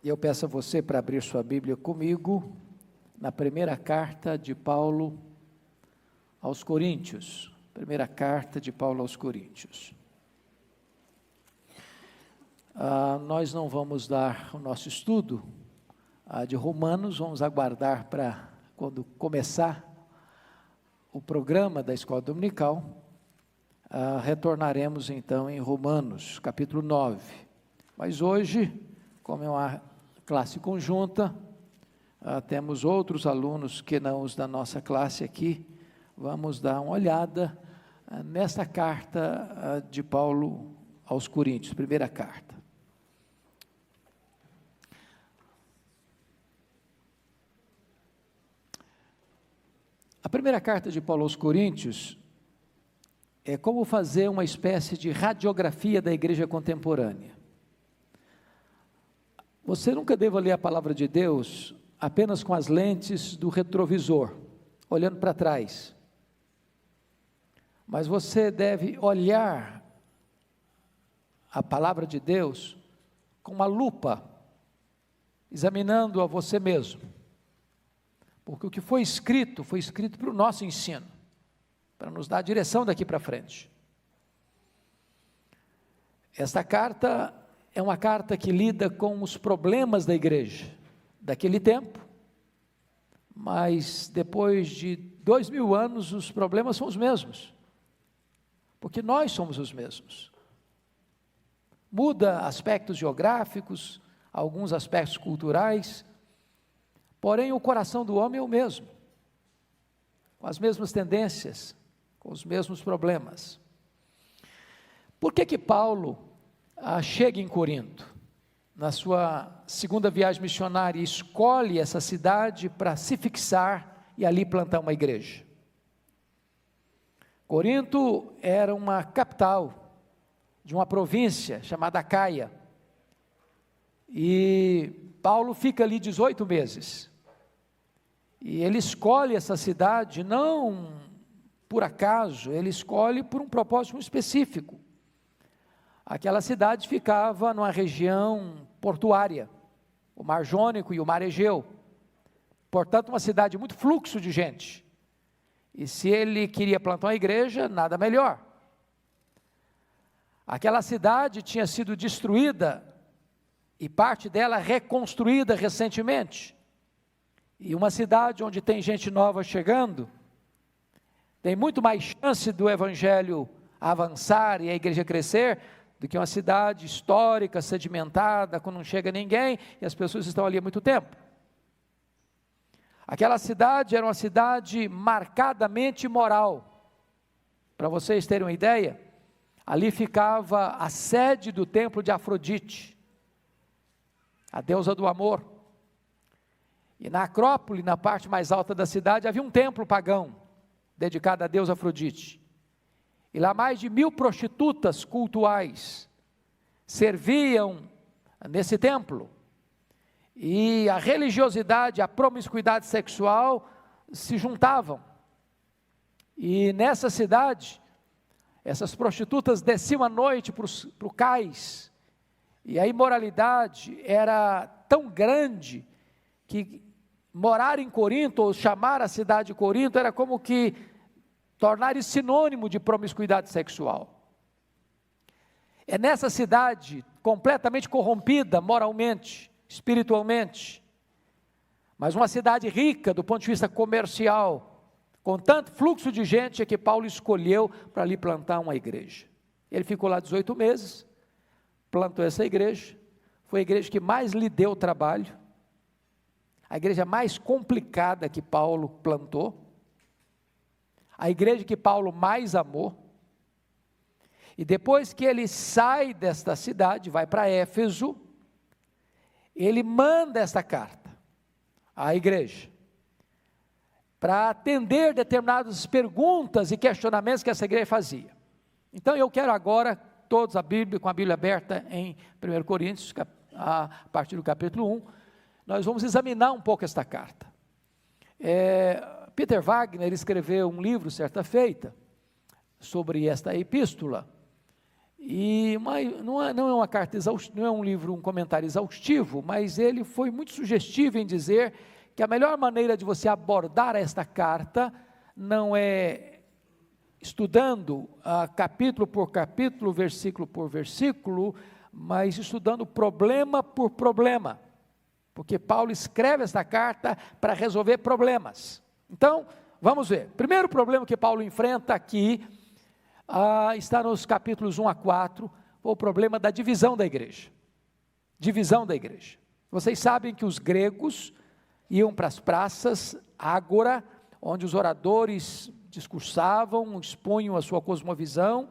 Eu peço a você para abrir sua Bíblia comigo na primeira carta de Paulo aos Coríntios. Primeira carta de Paulo aos Coríntios. Nós não vamos dar o nosso estudo de Romanos, vamos aguardar para quando começar o programa da Escola Dominical, retornaremos então em Romanos, capítulo 9. Mas hoje, como é uma classe conjunta, temos outros alunos que não os da nossa classe aqui, vamos dar uma olhada nesta carta de Paulo aos Coríntios, primeira carta. A primeira carta de Paulo aos Coríntios é como fazer uma espécie de radiografia da igreja contemporânea. Você nunca deve ler a palavra de Deus apenas com as lentes do retrovisor, olhando para trás. Mas você deve olhar a palavra de Deus com uma lupa, examinando a você mesmo. Porque o que foi escrito para o nosso ensino, para nos dar a direção daqui para frente. Esta carta é uma carta que lida com os problemas da igreja, daquele tempo, mas depois de 2000 anos os problemas são os mesmos, porque nós somos os mesmos. Muda aspectos geográficos, alguns aspectos culturais, porém o coração do homem é o mesmo, com as mesmas tendências, com os mesmos problemas. Por que Paulo chega em Corinto, na sua segunda viagem missionária, e escolhe essa cidade para se fixar e ali plantar uma igreja? Corinto era uma capital de uma província chamada Acaia, e Paulo fica ali 18 meses, e ele escolhe essa cidade não por acaso, ele escolhe por um propósito muito específico. Aquela cidade ficava numa região portuária, o Mar Jônico e o Mar Egeu, portanto uma cidade de muito fluxo de gente, e se ele queria plantar uma igreja, nada melhor. Aquela cidade tinha sido destruída, e parte dela reconstruída recentemente, e uma cidade onde tem gente nova chegando, tem muito mais chance do evangelho avançar e a igreja crescer, do que uma cidade histórica, sedimentada, quando não chega ninguém, e as pessoas estão ali há muito tempo. Aquela cidade era uma cidade marcadamente moral. Para vocês terem uma ideia, ali ficava a sede do templo de Afrodite, a deusa do amor. E na Acrópole, na parte mais alta da cidade, havia um templo pagão, dedicado à deusa Afrodite. E lá mais de 1000 prostitutas cultuais serviam nesse templo. E a religiosidade, a promiscuidade sexual se juntavam. E nessa cidade, essas prostitutas desciam à noite para o cais. E a imoralidade era tão grande que morar em Corinto, ou chamar a cidade de Corinto, era como que tornar isso sinônimo de promiscuidade sexual. É nessa cidade, completamente corrompida moralmente, espiritualmente, mas uma cidade rica do ponto de vista comercial, com tanto fluxo de gente, é que Paulo escolheu para ali plantar uma igreja. Ele ficou lá 18 meses, plantou essa igreja, foi a igreja que mais lhe deu trabalho, a igreja mais complicada que Paulo plantou, a igreja que Paulo mais amou. E depois que ele sai desta cidade, vai para Éfeso, ele manda esta carta à igreja, para atender determinadas perguntas e questionamentos que essa igreja fazia. Então eu quero agora, todos com a Bíblia aberta em 1 Coríntios, a partir do capítulo 1, nós vamos examinar um pouco esta carta. Peter Wagner escreveu um livro certa feita sobre esta epístola, Não é uma carta exaustiva, não é um livro, um comentário exaustivo, mas ele foi muito sugestivo em dizer que a melhor maneira de você abordar esta carta não é estudando capítulo por capítulo, versículo por versículo, mas estudando problema por problema, porque Paulo escreve esta carta para resolver problemas. Então, vamos ver. Primeiro problema que Paulo enfrenta aqui, está nos capítulos 1 a 4, o problema da divisão da igreja. Divisão da igreja. Vocês sabem que os gregos iam para as praças, ágora, onde os oradores discursavam, expunham a sua cosmovisão,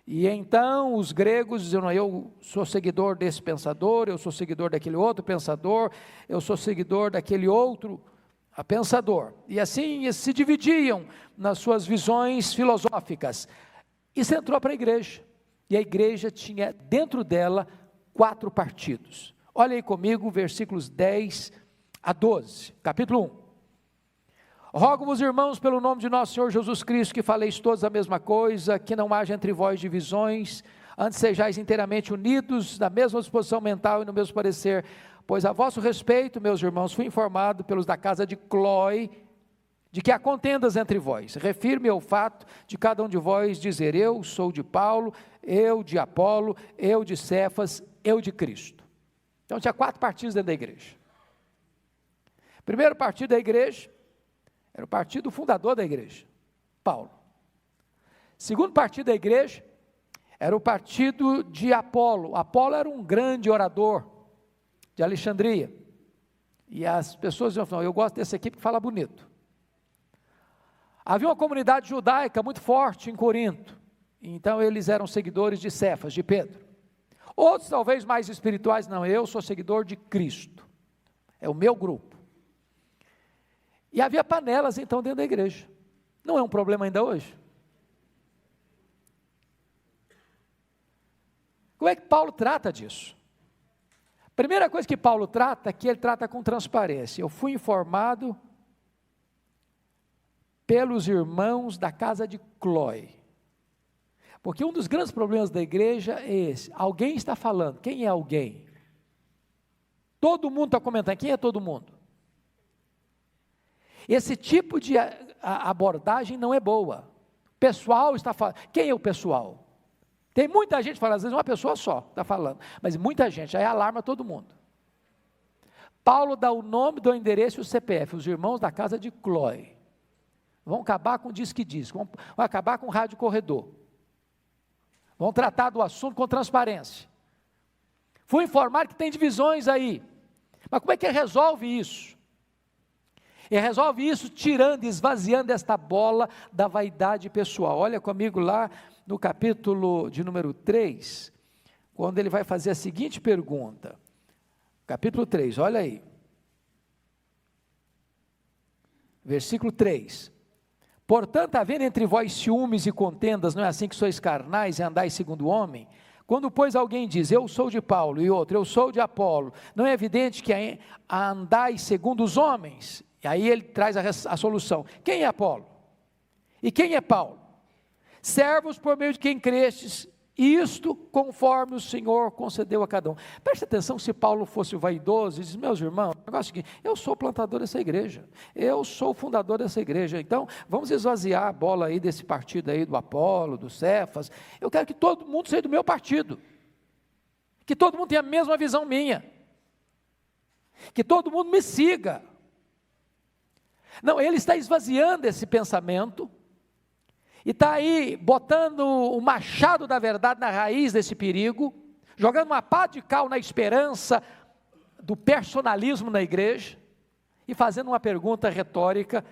e então os gregos diziam: eu sou seguidor desse pensador, eu sou seguidor daquele outro pensador, eu sou seguidor daquele outro pensador, e assim eles se dividiam nas suas visões filosóficas. Isso entrou para a igreja, e a igreja tinha dentro dela 4 partidos. Olha aí comigo, versículos 10 a 12, capítulo 1. Rogo-vos, irmãos, pelo nome de nosso Senhor Jesus Cristo, que faleis todos a mesma coisa, que não haja entre vós divisões, antes sejais inteiramente unidos, na mesma disposição mental e no mesmo parecer, pois a vosso respeito, meus irmãos, fui informado pelos da casa de Cloe, de que há contendas entre vós. Refiro-me ao fato de cada um de vós dizer: eu sou de Paulo, eu de Apolo, eu de Cefas, eu de Cristo. Então tinha 4 partidos dentro da igreja. Primeiro partido da igreja era o partido fundador da igreja, Paulo. Segundo partido da igreja era o partido de Apolo. Apolo era um grande orador de Alexandria, e as pessoas diziam: não, eu gosto desse aqui porque fala bonito. Havia uma comunidade judaica muito forte em Corinto, então eles eram seguidores de Cefas, de Pedro. Outros talvez mais espirituais: não, eu sou seguidor de Cristo, é o meu grupo. E havia panelas então dentro da igreja. Não é um problema ainda hoje? Como é que Paulo trata disso? Primeira coisa que Paulo trata, é que ele trata com transparência. Eu fui informado pelos irmãos da casa de Cloe. Porque um dos grandes problemas da igreja é esse: alguém está falando. Quem é alguém? Todo mundo está comentando. Quem é todo mundo? Esse tipo de abordagem não é boa. O pessoal está falando. Quem é o pessoal? Tem muita gente falando, às vezes uma pessoa só está falando, mas muita gente, aí alarma todo mundo. Paulo dá o nome, do endereço e o CPF, os irmãos da casa de Cloe. Vão acabar com o Diz que Diz, vão acabar com o rádio corredor. Vão tratar do assunto com transparência. Fui informado que tem divisões aí. Mas como é que ele resolve isso? Ele resolve isso tirando, esvaziando esta bola da vaidade pessoal. Olha comigo lá no capítulo de número 3, quando ele vai fazer a seguinte pergunta. Capítulo 3, olha aí. Versículo 3. Portanto, havendo entre vós ciúmes e contendas, não é assim que sois carnais e andais segundo o homem? Quando, pois, alguém diz: eu sou de Paulo, e outro: eu sou de Apolo, não é evidente que andais segundo os homens? E aí ele traz a solução. Quem é Apolo? E quem é Paulo? Servos por meio de quem crestes, isto conforme o Senhor concedeu a cada um. Preste atenção, se Paulo fosse vaidoso e diz: meus irmãos, o negócio é o seguinte, eu sou o plantador dessa igreja, eu sou o fundador dessa igreja, então vamos esvaziar a bola aí desse partido aí do Apolo, do Cefas. Eu quero que todo mundo seja do meu partido, que todo mundo tenha a mesma visão minha, que todo mundo me siga. Não, ele está esvaziando esse pensamento, e está aí botando o machado da verdade na raiz desse perigo, jogando uma pá de cal na esperança do personalismo na igreja, e fazendo uma pergunta retórica,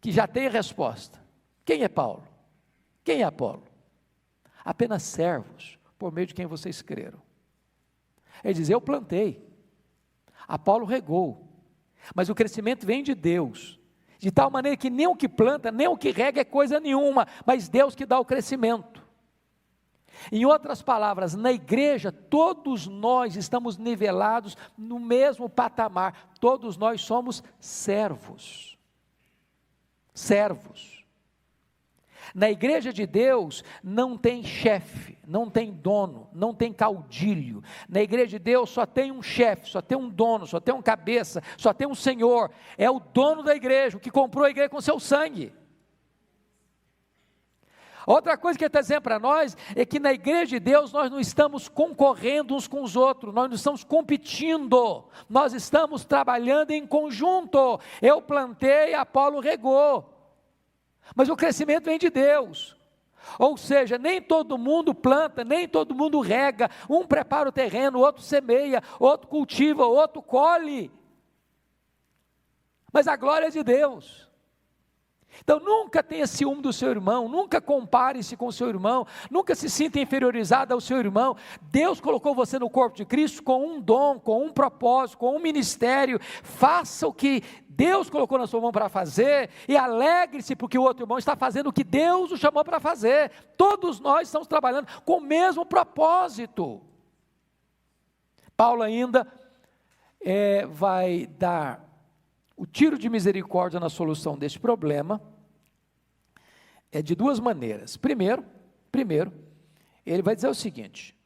que já tem resposta. Quem é Paulo? Quem é Apolo? Apenas servos, por meio de quem vocês creram. Ele diz: eu plantei, Apolo regou, mas o crescimento vem de Deus, de tal maneira que nem o que planta, nem o que rega é coisa nenhuma, mas Deus que dá o crescimento. Em outras palavras, na igreja, todos nós estamos nivelados no mesmo patamar, todos nós somos servos. Servos. Na igreja de Deus não tem chefe, não tem dono, não tem caudilho. Na igreja de Deus só tem um chefe, só tem um dono, só tem um cabeça, só tem um senhor. É o dono da igreja, o que comprou a igreja com seu sangue. Outra coisa que ele está dizendo para nós é que na igreja de Deus nós não estamos concorrendo uns com os outros, nós não estamos competindo, nós estamos trabalhando em conjunto. Eu plantei, Apolo regou, mas o crescimento vem de Deus. Ou seja, nem todo mundo planta, nem todo mundo rega, um prepara o terreno, outro semeia, outro cultiva, outro colhe, mas a glória é de Deus. Então nunca tenha ciúme do seu irmão, nunca compare-se com o seu irmão, nunca se sinta inferiorizado ao seu irmão. Deus colocou você no corpo de Cristo com um dom, com um propósito, com um ministério. Faça o que Deus colocou na sua mão para fazer e alegre-se porque o outro irmão está fazendo o que Deus o chamou para fazer. Todos nós estamos trabalhando com o mesmo propósito. Paulo ainda vai dar o tiro de misericórdia na solução deste problema é de duas maneiras. Primeiro, ele vai dizer o seguinte: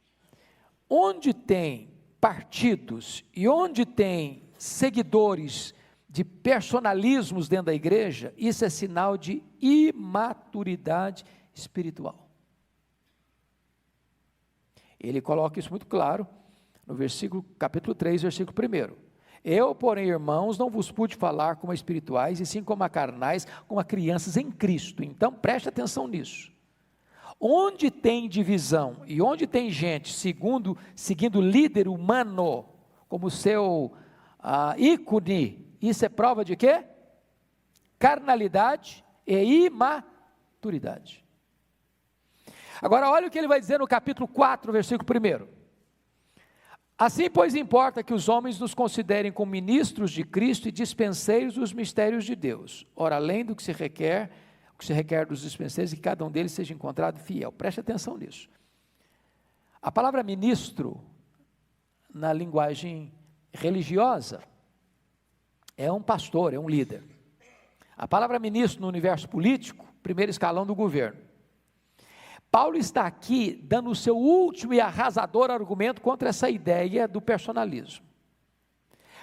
onde tem partidos e onde tem seguidores de personalismos dentro da igreja, isso é sinal de imaturidade espiritual. Ele coloca isso muito claro no capítulo 3, versículo 1. Eu, porém, irmãos, não vos pude falar como a espirituais, e sim como a carnais, como a crianças em Cristo. Então, preste atenção nisso. Onde tem divisão e onde tem gente seguindo líder humano como seu ícone, isso é prova de quê? Carnalidade e imaturidade. Agora, olha o que ele vai dizer no capítulo 4, versículo 1. Assim, pois, importa que os homens nos considerem como ministros de Cristo e dispenseiros dos mistérios de Deus. Ora, além do que se requer dos dispenseiros, que cada um deles seja encontrado fiel. Preste atenção nisso. A palavra ministro, na linguagem religiosa, é um pastor, é um líder. A palavra ministro no universo político, primeiro escalão do governo. Paulo está aqui dando o seu último e arrasador argumento contra essa ideia do personalismo.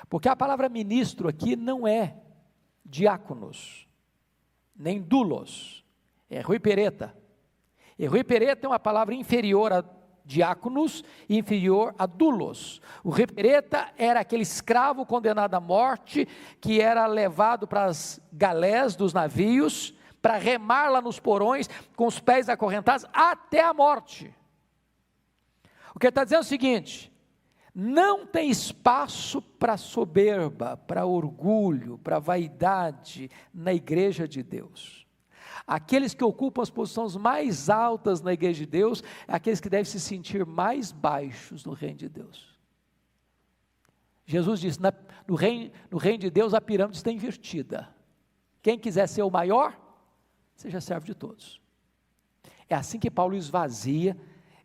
Porque a palavra ministro aqui não é diáconos, nem doulos, é ruipereta. E ruipereta é uma palavra inferior a diáconos e inferior a doulos. O ruipereta era aquele escravo condenado à morte, que era levado para as galés dos navios, para remar lá nos porões, com os pés acorrentados, até a morte. O que ele está dizendo é o seguinte: não tem espaço para soberba, para orgulho, para vaidade na igreja de Deus. Aqueles que ocupam as posições mais altas na igreja de Deus, é aqueles que devem se sentir mais baixos no reino de Deus. Jesus disse, no reino de Deus a pirâmide está invertida. Quem quiser ser o maior, seja servo de todos. É assim que Paulo esvazia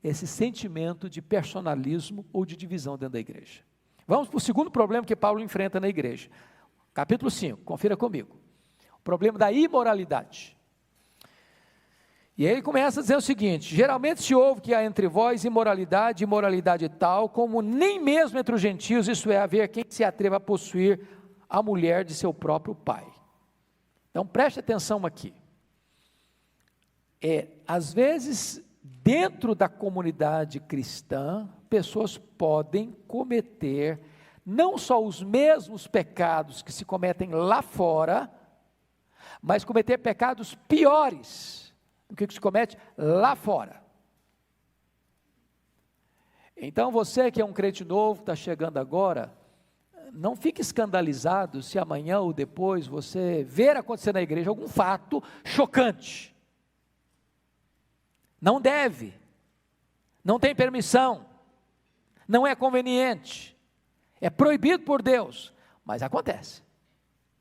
esse sentimento de personalismo ou de divisão dentro da igreja. Vamos para o segundo problema que Paulo enfrenta na igreja. Capítulo 5, confira comigo. O problema da imoralidade. E aí ele começa a dizer o seguinte: geralmente se ouve que há entre vós imoralidade tal, como nem mesmo entre os gentios, isso é, haver quem se atreva a possuir a mulher de seu próprio pai. Então preste atenção aqui. Às vezes, dentro da comunidade cristã, pessoas podem cometer não só os mesmos pecados que se cometem lá fora, mas cometer pecados piores do que se comete lá fora. Então você que é um crente novo, está chegando agora, não fique escandalizado se amanhã ou depois você ver acontecer na igreja algum fato chocante. Não deve, não tem permissão, não é conveniente, é proibido por Deus, mas acontece.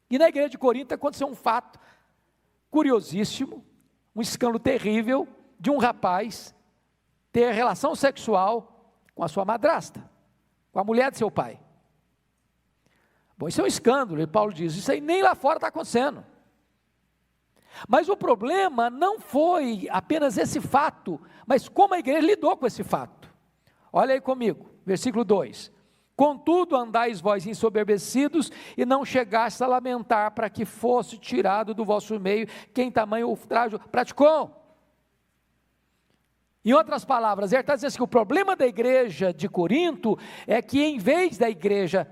E na igreja de Corinto aconteceu um fato curiosíssimo, um escândalo terrível de um rapaz ter relação sexual com a sua madrasta, com a mulher de seu pai. Bom, isso é um escândalo, e Paulo diz, isso aí nem lá fora está acontecendo. Mas o problema não foi apenas esse fato, mas como a igreja lidou com esse fato. Olha aí comigo, versículo 2. Contudo, andais vós ensoberbecidos, e não chegastes a lamentar para que fosse tirado do vosso meio quem tamanho ultrajo praticou. Em outras palavras, ele está dizendo que o problema da igreja de Corinto é que, em vez da igreja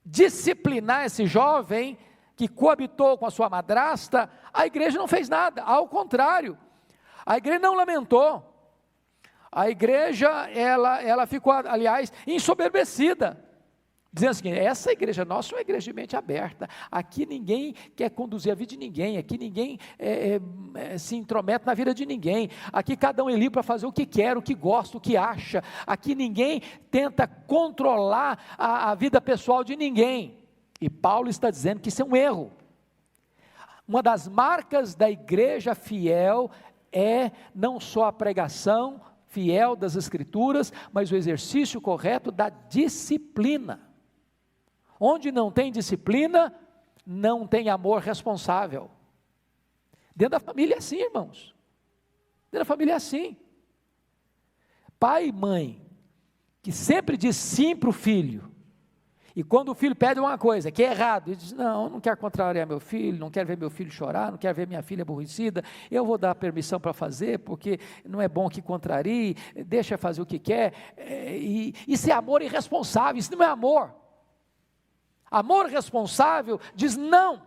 disciplinar esse jovem que coabitou com a sua madrasta, a igreja não fez nada, ao contrário, a igreja não lamentou. A igreja, ela ficou, aliás, ensoberbecida, dizendo assim, essa igreja nossa é uma igreja de mente aberta, aqui ninguém quer conduzir a vida de ninguém, aqui ninguém se intromete na vida de ninguém, aqui cada um é livre para fazer o que quer, o que gosta, o que acha, aqui ninguém tenta controlar a vida pessoal de ninguém. E Paulo está dizendo que isso é um erro. Uma das marcas da igreja fiel é não só a pregação fiel das Escrituras, mas o exercício correto da disciplina. Onde não tem disciplina, não tem amor responsável. Dentro da família é assim, irmãos. Dentro da família é assim. Pai e mãe, que sempre diz sim para o filho, e quando o filho pede uma coisa que é errado, ele diz, não quero contrariar meu filho, não quero ver meu filho chorar, não quero ver minha filha aborrecida, eu vou dar permissão para fazer, porque não é bom que contrarie, deixa fazer o que quer, isso é amor irresponsável, isso não é amor. Amor responsável diz não.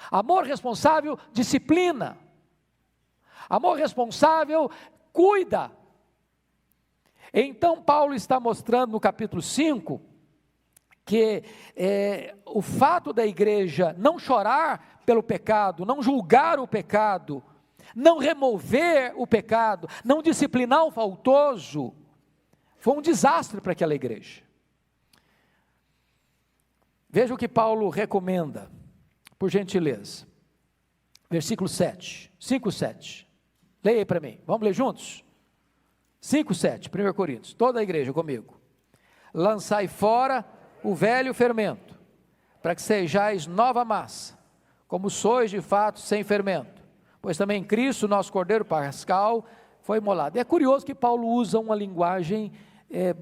Amor responsável disciplina. Amor responsável cuida. Então Paulo está mostrando no capítulo 5, que o fato da igreja não chorar pelo pecado, não julgar o pecado, não remover o pecado, não disciplinar o faltoso, foi um desastre para aquela igreja. Veja o que Paulo recomenda, por gentileza, versículo 7, 5:7, leia aí para mim, vamos ler juntos? 5:7, 1 Coríntios, toda a igreja comigo. Lançai fora o velho fermento, para que sejais nova massa, como sois de fato sem fermento, pois também Cristo, nosso Cordeiro Pascal, foi imolado. É curioso que Paulo usa uma linguagem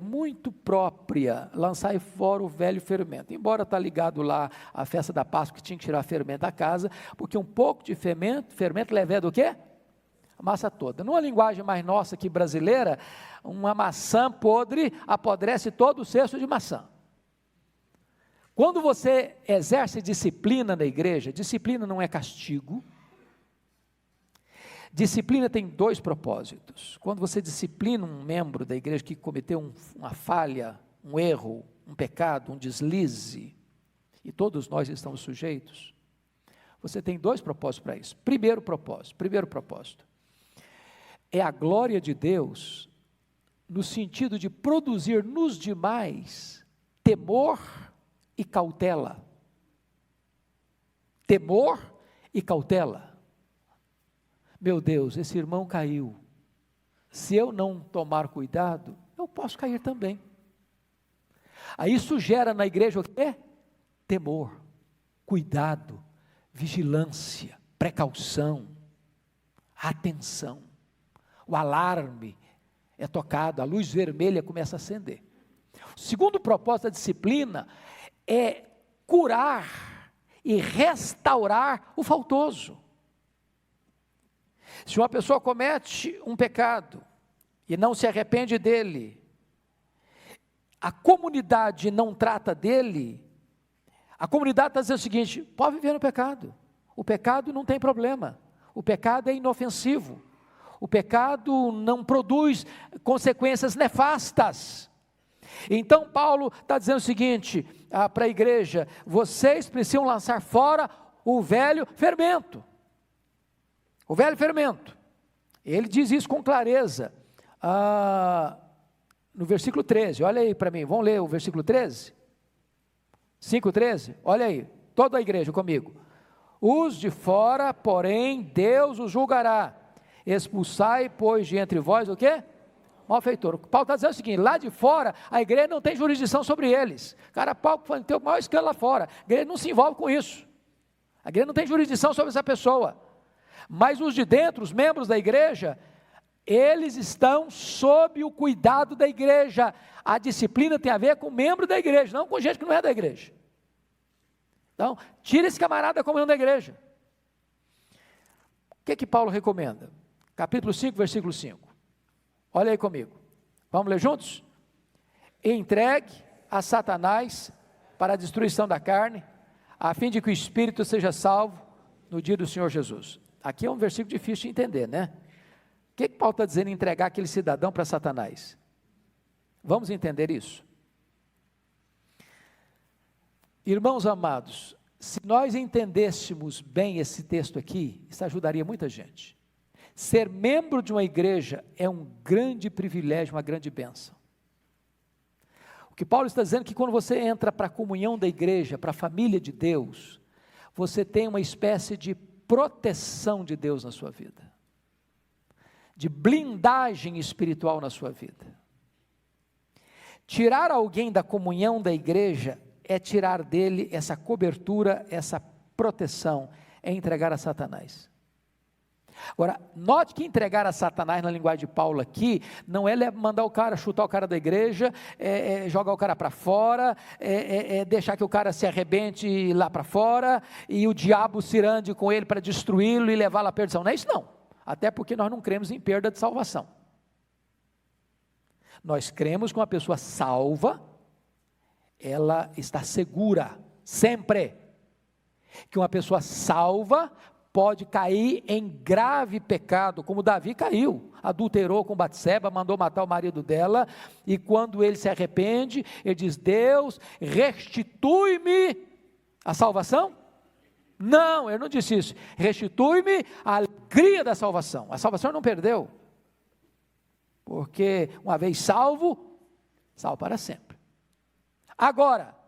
muito própria, lançai fora o velho fermento, embora está ligado lá à festa da Páscoa, que tinha que tirar fermento da casa, porque um pouco de fermento leva do quê? A massa toda. Numa linguagem mais nossa aqui brasileira, uma maçã podre apodrece todo o cesto de maçã. Quando você exerce disciplina na igreja, disciplina não é castigo. Disciplina tem dois propósitos. Quando você disciplina um membro da igreja que cometeu uma falha, um erro, um pecado, um deslize, e todos nós estamos sujeitos, você tem dois propósitos para isso. Primeiro propósito, é a glória de Deus, no sentido de produzir nos demais temor e cautela. Temor e cautela. Meu Deus, esse irmão caiu. Se eu não tomar cuidado, eu posso cair também. Aí isso gera na igreja o quê? Temor, cuidado, vigilância, precaução, atenção. O alarme é tocado, a luz vermelha começa a acender. O segundo propósito da disciplina é curar e restaurar o faltoso. Se uma pessoa comete um pecado e não se arrepende dele, a comunidade não trata dele, a comunidade está dizendo o seguinte: pode viver no pecado, o pecado não tem problema, o pecado é inofensivo, o pecado não produz consequências nefastas. Então Paulo está dizendo o seguinte para a igreja: vocês precisam lançar fora o velho fermento. O velho fermento. Ele diz isso com clareza. No versículo 13, olha aí para mim, vamos ler o versículo 13? 5:13, olha aí, toda a igreja comigo. Os de fora, porém, Deus os julgará. Expulsai, pois, de entre vós o quê? Malfeitor. Paulo está dizendo o seguinte: lá de fora, a igreja não tem jurisdição sobre eles. Cara, Paulo tem o maior escândalo lá fora, a igreja não se envolve com isso. A igreja não tem jurisdição sobre essa pessoa. Mas os de dentro, os membros da igreja, eles estão sob o cuidado da igreja. A disciplina tem a ver com membro da igreja, não com gente que não é da igreja. Então, tira esse camarada da comunhão da igreja. O que Paulo recomenda? Capítulo 5, versículo 5. Olha aí comigo. Vamos ler juntos? Entregue a Satanás para a destruição da carne, a fim de que o espírito seja salvo no dia do Senhor Jesus. Aqui é um versículo difícil de entender, né? O que Paulo está dizendo em entregar aquele cidadão para Satanás? Vamos entender isso? Irmãos amados, se nós entendêssemos bem esse texto aqui, isso ajudaria muita gente. Ser membro de uma igreja é um grande privilégio, uma grande bênção. O que Paulo está dizendo é que quando você entra para a comunhão da igreja, para a família de Deus, você tem uma espécie de proteção de Deus na sua vida, de blindagem espiritual na sua vida. Tirar alguém da comunhão da igreja é tirar dele essa cobertura, essa proteção, é entregar a Satanás. Agora, note que entregar a Satanás na linguagem de Paulo aqui, não é mandar o cara, chutar o cara da igreja, jogar o cara para fora, deixar que o cara se arrebente lá para fora, e o diabo se ande com ele para destruí-lo e levá-lo à perdição. Não é isso não, até porque nós não cremos em perda de salvação. Nós cremos que uma pessoa salva, ela está segura, sempre. Que uma pessoa salva pode cair em grave pecado, como Davi caiu, adulterou com Batseba, mandou matar o marido dela, e quando ele se arrepende, ele diz: Deus, restitui-me a salvação? Não, ele não disse isso, restitui-me a alegria da salvação. A salvação ele não perdeu, porque uma vez salvo, salvo para sempre. Agora,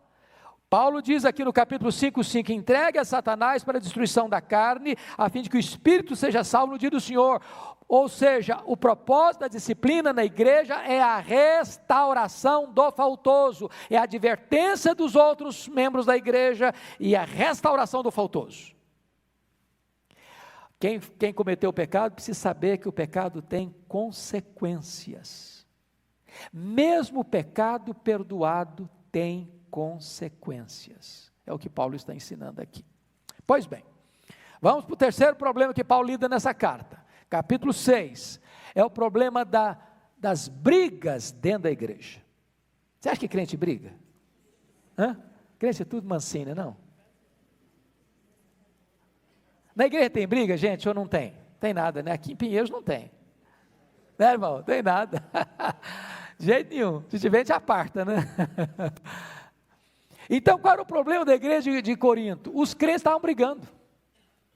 Paulo diz aqui no capítulo 5:5, entregue a Satanás para a destruição da carne, a fim de que o espírito seja salvo no dia do Senhor. Ou seja, o propósito da disciplina na igreja é a restauração do faltoso, é a advertência dos outros membros da igreja e a restauração do faltoso. Quem cometeu o pecado precisa saber que o pecado tem consequências. Mesmo o pecado perdoado tem consequências. É o que Paulo está ensinando aqui. Pois bem, vamos para o terceiro problema que Paulo lida nessa carta. Capítulo 6, é o problema das brigas dentro da igreja. Você acha que crente briga? Crente é tudo mansinho, não? Na igreja tem briga, gente, ou não tem? Tem nada, né? Aqui em Pinheiros não tem. Né, irmão? Tem nada. De jeito nenhum. Se tiver, a gente aparta, né? Então, qual era o problema da igreja de Corinto? Os crentes estavam brigando.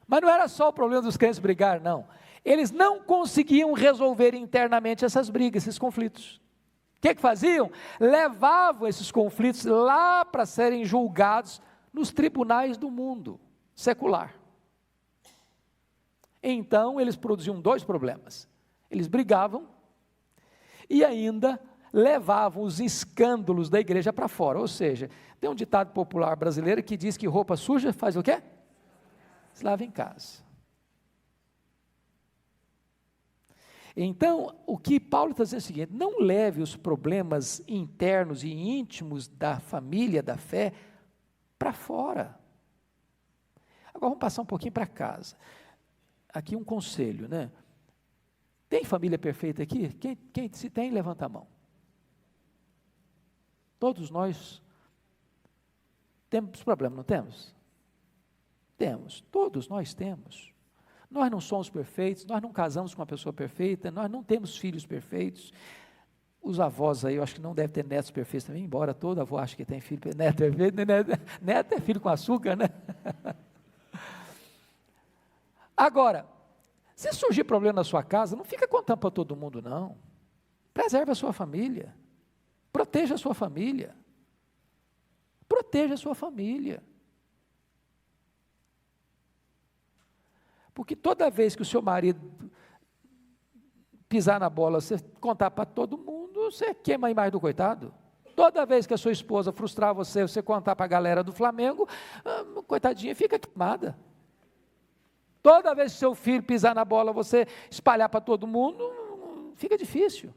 Mas não era só o problema dos crentes brigar, não. Eles não conseguiam resolver internamente essas brigas, esses conflitos. O que faziam? Levavam esses conflitos lá para serem julgados nos tribunais do mundo secular. Então, eles produziam dois problemas. Eles brigavam e ainda levavam os escândalos da igreja para fora. Ou seja, tem um ditado popular brasileiro que diz que roupa suja faz o quê? Se lava em casa. Então, o que Paulo está dizendo é o seguinte: não leve os problemas internos e íntimos da família, da fé, para fora. Agora vamos passar um pouquinho para casa. Aqui um conselho, né? Tem família perfeita aqui? Quem se tem, levanta a mão. Todos nós temos problemas, não temos? Temos, todos nós temos. Nós não somos perfeitos, nós não casamos com uma pessoa perfeita, nós não temos filhos perfeitos. Os avós aí, eu acho que não devem ter netos perfeitos também, embora todo avô ache que tem filho, neto perfeito, neto é filho com açúcar, né? Agora, se surgir problema na sua casa, não fica contando para todo mundo, não. Preserve a sua família. Proteja a sua família. Proteja a sua família. Porque toda vez que o seu marido pisar na bola, você contar para todo mundo, você queima a imagem do coitado. Toda vez que a sua esposa frustrar você contar para a galera do Flamengo, coitadinha, fica queimada. toda vez que seu filho pisar na bola, você espalhar para todo mundo, fica difícil.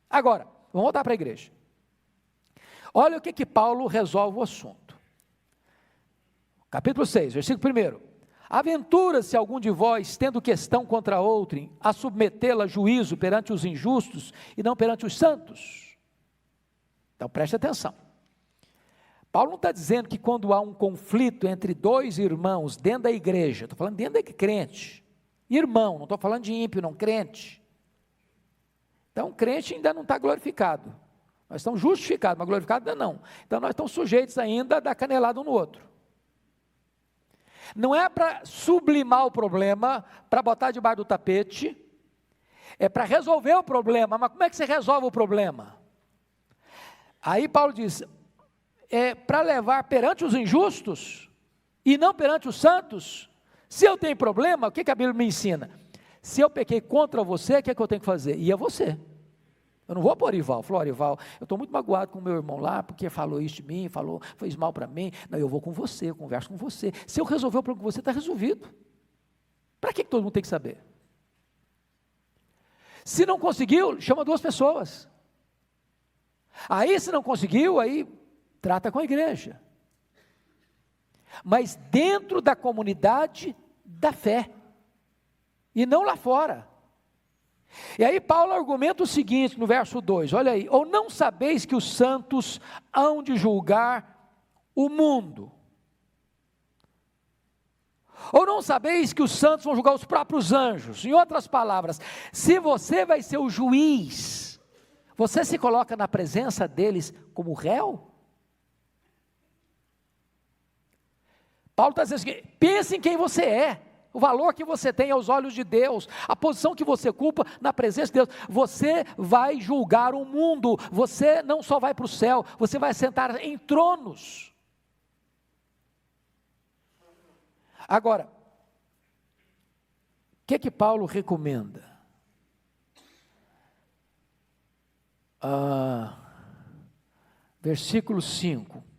Agora, vamos voltar para a igreja. Olha o que Paulo resolve o assunto. Capítulo 6, versículo 1. Aventura-se algum de vós, tendo questão contra outrem, a submetê-la a juízo perante os injustos e não perante os santos? Então preste atenção. Paulo não está dizendo que quando há um conflito entre dois irmãos dentro da igreja, estou falando dentro da crente, irmão, não estou falando de ímpio, não, crente. Então crente ainda não está glorificado, nós estamos justificados, mas glorificado ainda não. Então nós estamos sujeitos ainda a dar canelada um no outro. Não é para sublimar o problema, para botar debaixo do tapete, é para resolver o problema. Mas como é que você resolve o problema? Aí Paulo diz, é para levar perante os injustos e não perante os santos. Se eu tenho problema, o que a Bíblia me ensina? Se eu pequei contra você, o que é que eu tenho que fazer? Ir a você. Eu não vou para o Orival, falou, Orival, eu estou muito magoado com o meu irmão lá, porque falou isso de mim, fez mal para mim. Não, eu vou com você, eu converso com você. Se eu resolver o problema com você, está resolvido. Para que todo mundo tem que saber? Se não conseguiu, chama 2 pessoas. Aí se não conseguiu, aí trata com a igreja. Mas dentro da comunidade da fé. E não lá fora. E aí Paulo argumenta o seguinte no verso 2, olha aí, ou não sabeis que os santos hão de julgar o mundo? Ou não sabeis que os santos vão julgar os próprios anjos? Em outras palavras, se você vai ser o juiz, você se coloca na presença deles como réu? Paulo está dizendo assim, pense em quem você é. O valor que você tem aos olhos de Deus, a posição que você ocupa na presença de Deus, você vai julgar o mundo, você não só vai para o céu, você vai sentar em tronos. Agora, o que Paulo recomenda? Versículo 5.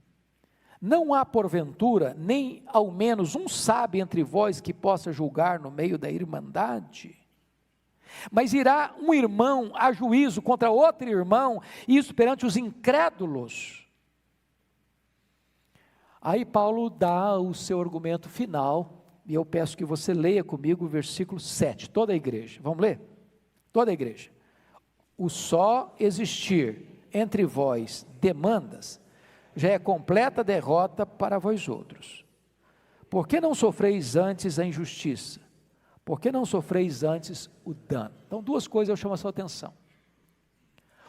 Não há porventura, nem ao menos um sábio entre vós que possa julgar no meio da irmandade? Mas irá um irmão a juízo contra outro irmão, e isso perante os incrédulos. Aí Paulo dá o seu argumento final, e eu peço que você leia comigo o versículo 7, toda a igreja, vamos ler? Toda a igreja. O só existir entre vós demandas, já é completa derrota para vós outros. Por que não sofreis antes a injustiça? Por que não sofreis antes o dano? Então 2 coisas eu chamo a sua atenção.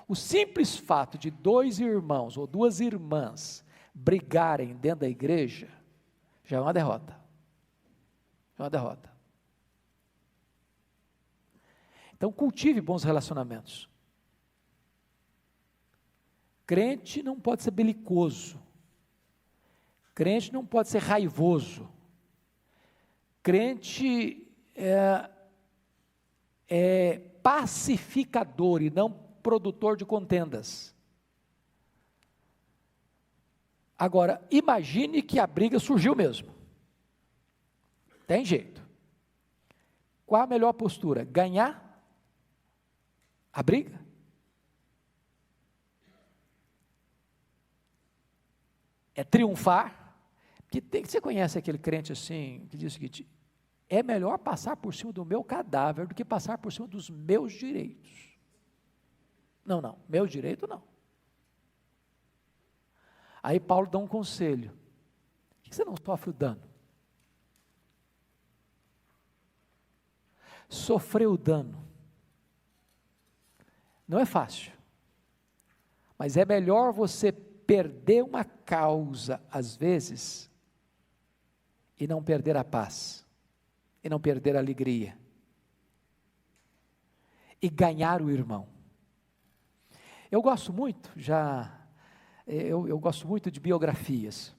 O simples fato de 2 irmãos ou 2 irmãs brigarem dentro da igreja, já é uma derrota. Já é uma derrota. Então cultive bons relacionamentos. Crente não pode ser belicoso, crente não pode ser raivoso, crente é pacificador e não produtor de contendas. Agora, imagine que a briga surgiu mesmo, tem jeito, qual a melhor postura? Ganhar a briga? É triunfar, porque você conhece aquele crente assim, que diz o seguinte, é melhor passar por cima do meu cadáver do que passar por cima dos meus direitos. Não, meu direito não. Aí Paulo dá um conselho, por que você não sofre o dano? Sofrer o dano, não é fácil, mas é melhor você perder uma causa, às vezes, e não perder a paz, e não perder a alegria, e ganhar o irmão. Eu gosto muito, eu gosto muito de biografias,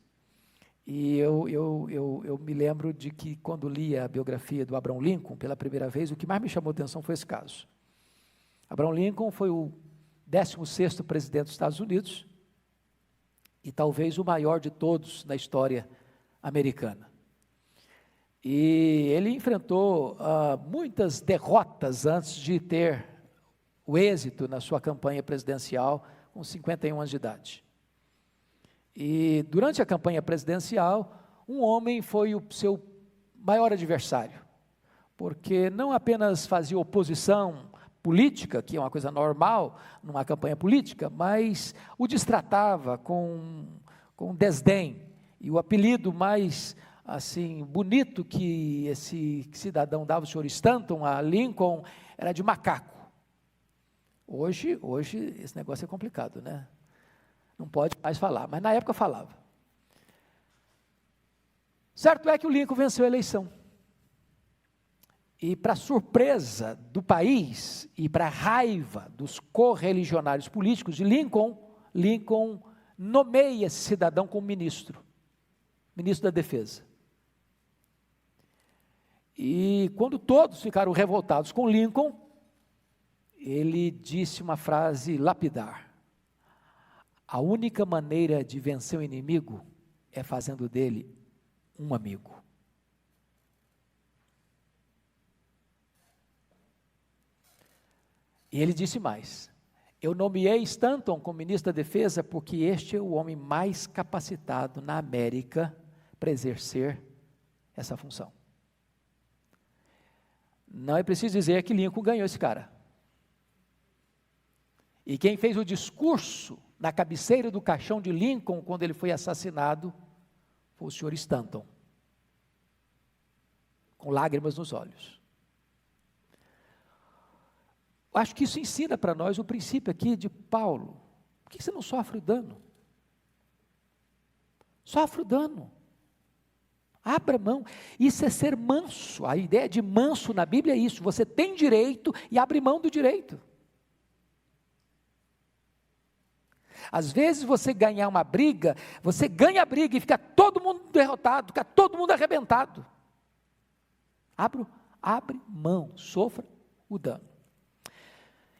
e eu me lembro de que quando li a biografia do Abraham Lincoln, pela primeira vez, o que mais me chamou a atenção foi esse caso. Abraham Lincoln foi o 16º presidente dos Estados Unidos, e talvez o maior de todos na história americana. E ele enfrentou muitas derrotas antes de ter o êxito na sua campanha presidencial com 51 anos de idade. E durante a campanha presidencial, um homem foi o seu maior adversário, porque não apenas fazia oposição política, que é uma coisa normal numa campanha política, mas o destratava com desdém. E o apelido mais assim bonito que esse cidadão dava, o senhor Stanton, a Lincoln, era de macaco. Hoje esse negócio é complicado, né? Não pode mais falar, mas na época falava. Certo é que o Lincoln venceu a eleição. E para surpresa do país e para raiva dos correligionários políticos de Lincoln nomeia esse cidadão como ministro da Defesa. E quando todos ficaram revoltados com Lincoln, ele disse uma frase lapidar: a única maneira de vencer o inimigo é fazendo dele um amigo. E ele disse mais: eu nomeei Stanton como ministro da Defesa porque este é o homem mais capacitado na América para exercer essa função. Não é preciso dizer que Lincoln ganhou esse cara. E quem fez o discurso na cabeceira do caixão de Lincoln quando ele foi assassinado foi o senhor Stanton, com lágrimas nos olhos. Acho que isso ensina para nós o princípio aqui de Paulo. Por que você não sofre o dano? Sofre o dano. Abra mão. Isso é ser manso. A ideia de manso na Bíblia é isso. Você tem direito e abre mão do direito. Às vezes você ganhar uma briga, você ganha a briga e fica todo mundo derrotado, fica todo mundo arrebentado. Abre mão, sofra o dano.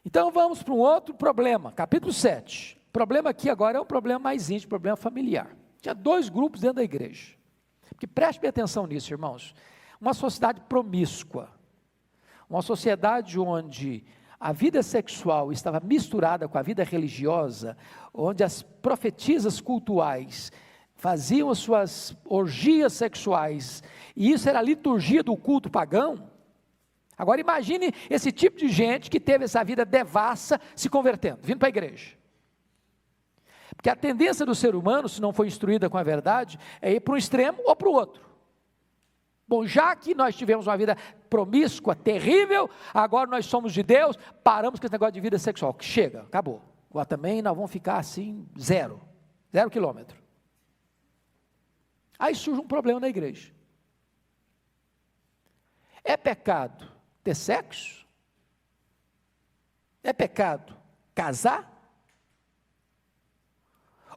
Então vamos para um outro problema, capítulo 7. O problema aqui agora é um problema mais íntimo, problema familiar. Tinha 2 grupos dentro da igreja. Porque preste bem atenção nisso, irmãos. Uma sociedade promíscua, uma sociedade onde a vida sexual estava misturada com a vida religiosa, onde as profetisas cultuais faziam as suas orgias sexuais, e isso era a liturgia do culto pagão. Agora imagine esse tipo de gente que teve essa vida devassa se convertendo, vindo para a igreja. Porque a tendência do ser humano, se não for instruída com a verdade, é ir para um extremo ou para o outro. Bom, já que nós tivemos uma vida promíscua, terrível, agora nós somos de Deus, paramos com esse negócio de vida sexual, que chega, acabou. Agora também nós vamos ficar assim, 0 quilômetro. Aí surge um problema na igreja. É pecado ter sexo? É pecado casar?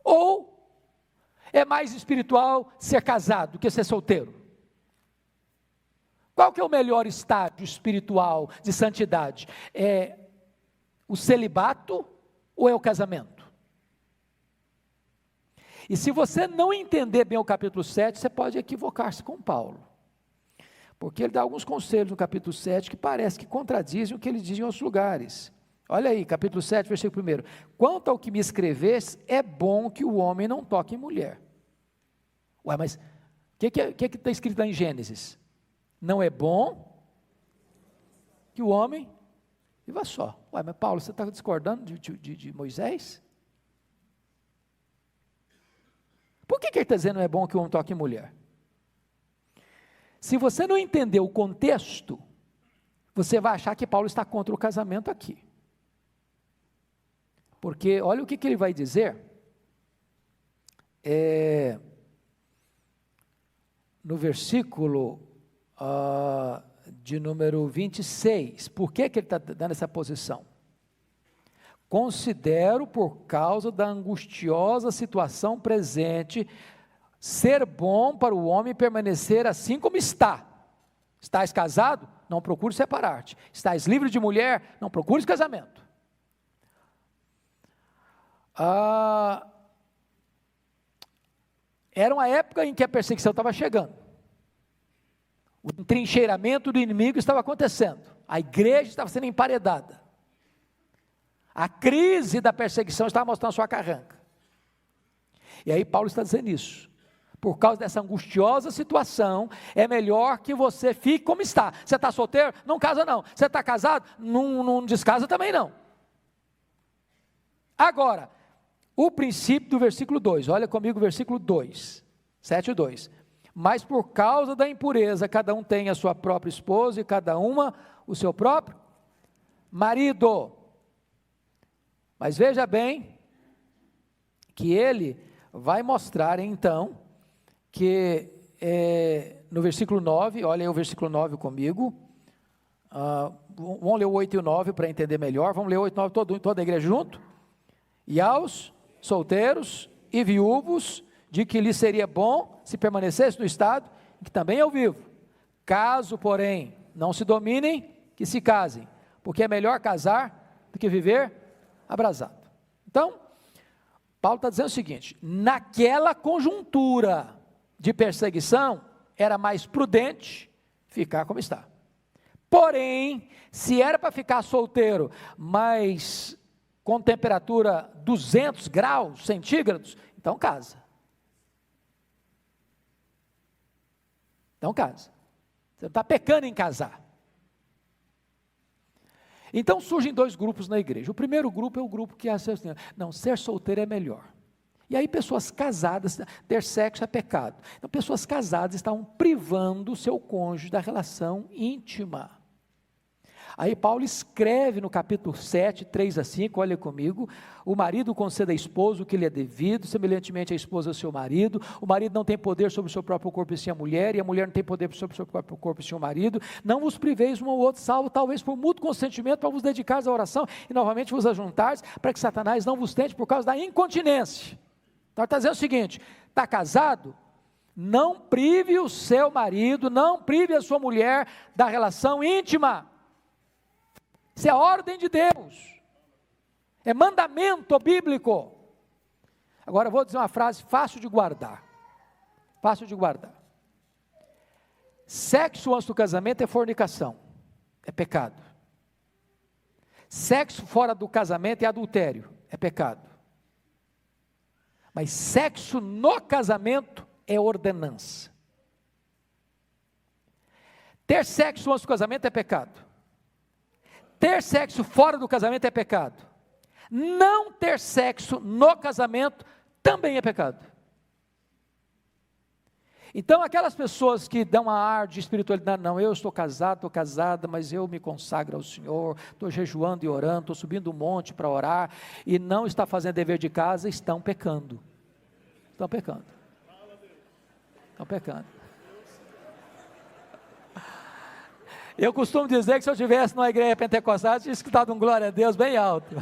Ou é mais espiritual ser casado do que ser solteiro? Qual que é o melhor estágio espiritual de santidade? É o celibato ou é o casamento? E se você não entender bem o capítulo 7, você pode equivocar-se com Paulo. Porque ele dá alguns conselhos no capítulo 7 que parece que contradizem o que ele diz em outros lugares. Olha aí, capítulo 7, versículo 1. Quanto ao que me escreves, é bom que o homem não toque em mulher. Ué, mas o que está escrito lá em Gênesis? Não é bom que o homem viva só. Ué, mas Paulo, você está discordando de Moisés? Por que ele está dizendo não é bom que o homem toque em mulher? Se você não entender o contexto, você vai achar que Paulo está contra o casamento aqui. Porque olha o que ele vai dizer, no versículo de número 26, por que ele está dando essa posição? Considero, por causa da angustiosa situação presente, ser bom para o homem permanecer assim como está. Estás casado? Não procure separar-te. Estás livre de mulher? Não procures casamento. Era uma época em que a perseguição estava chegando. O entrincheiramento do inimigo estava acontecendo. A igreja estava sendo emparedada. A crise da perseguição estava mostrando sua carranca. E aí Paulo está dizendo isso. Por causa dessa angustiosa situação, é melhor que você fique como está. Você está solteiro? Não casa não. Você está casado? Não descasa também não. Agora, o princípio do versículo 2, olha comigo o versículo 2, 7:2. Mas por causa da impureza, cada um tem a sua própria esposa e cada uma o seu próprio marido. Mas veja bem, que ele vai mostrar então, que no versículo 9, olha aí o versículo 9 comigo, vamos ler o 8 e o 9 para entender melhor, vamos ler o 8 e 9 toda a igreja junto? E aos solteiros e viúvos, de que lhes seria bom se permanecesse no estado, em que também eu vivo. Caso, porém, não se dominem, que se casem, porque é melhor casar do que viver abrasado. Então, Paulo está dizendo o seguinte: naquela conjuntura de perseguição, era mais prudente ficar como está. Porém, se era para ficar solteiro, mas com temperatura 200 graus centígrados, então casa. Então casa. Você está pecando em casar. Então surgem dois grupos na igreja. O primeiro grupo é o grupo que acha assim, não, ser solteiro é melhor. E aí pessoas casadas, ter sexo é pecado. Então pessoas casadas estavam privando o seu cônjuge da relação íntima. Aí Paulo escreve no capítulo 7, 3-5, olha comigo: o marido conceda à esposa o que lhe é devido, semelhantemente a esposa ao seu marido. O marido não tem poder sobre o seu próprio corpo sem a mulher, e a mulher não tem poder sobre o seu próprio corpo sem o marido. Não vos priveis um ao outro, salvo talvez por mútuo consentimento, para vos dedicares à oração, e novamente vos ajuntares, para que Satanás não vos tente por causa da incontinência. Então está dizendo o seguinte: está casado? Não prive o seu marido, não prive a sua mulher da relação íntima. Isso é a ordem de Deus, é mandamento bíblico. Agora eu vou dizer uma frase fácil de guardar, sexo antes do casamento é fornicação, é pecado. Sexo fora do casamento é adultério, é pecado. Mas sexo no casamento é ordenança. Ter sexo antes do casamento é pecado. Ter sexo fora do casamento é pecado. Não ter sexo no casamento também é pecado. Então aquelas pessoas que dão uma ar de espiritualidade, não, eu estou casado, estou casada, mas eu me consagro ao Senhor, estou jejuando e orando, estou subindo um monte para orar, e não está fazendo dever de casa, estão pecando. Estão pecando. Eu costumo dizer que se eu estivesse numa igreja pentecostal, eu tinha escutado um glória a Deus bem alto.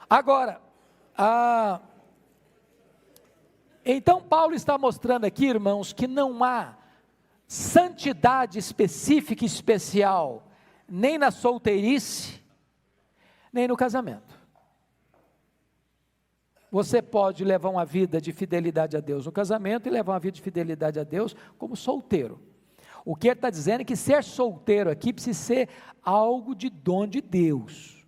Agora, então Paulo está mostrando aqui, irmãos, que não há santidade específica e especial, nem na solteirice, nem no casamento. Você pode levar uma vida de fidelidade a Deus no casamento e levar uma vida de fidelidade a Deus como solteiro. O que ele está dizendo é que ser solteiro aqui precisa ser algo de dom de Deus.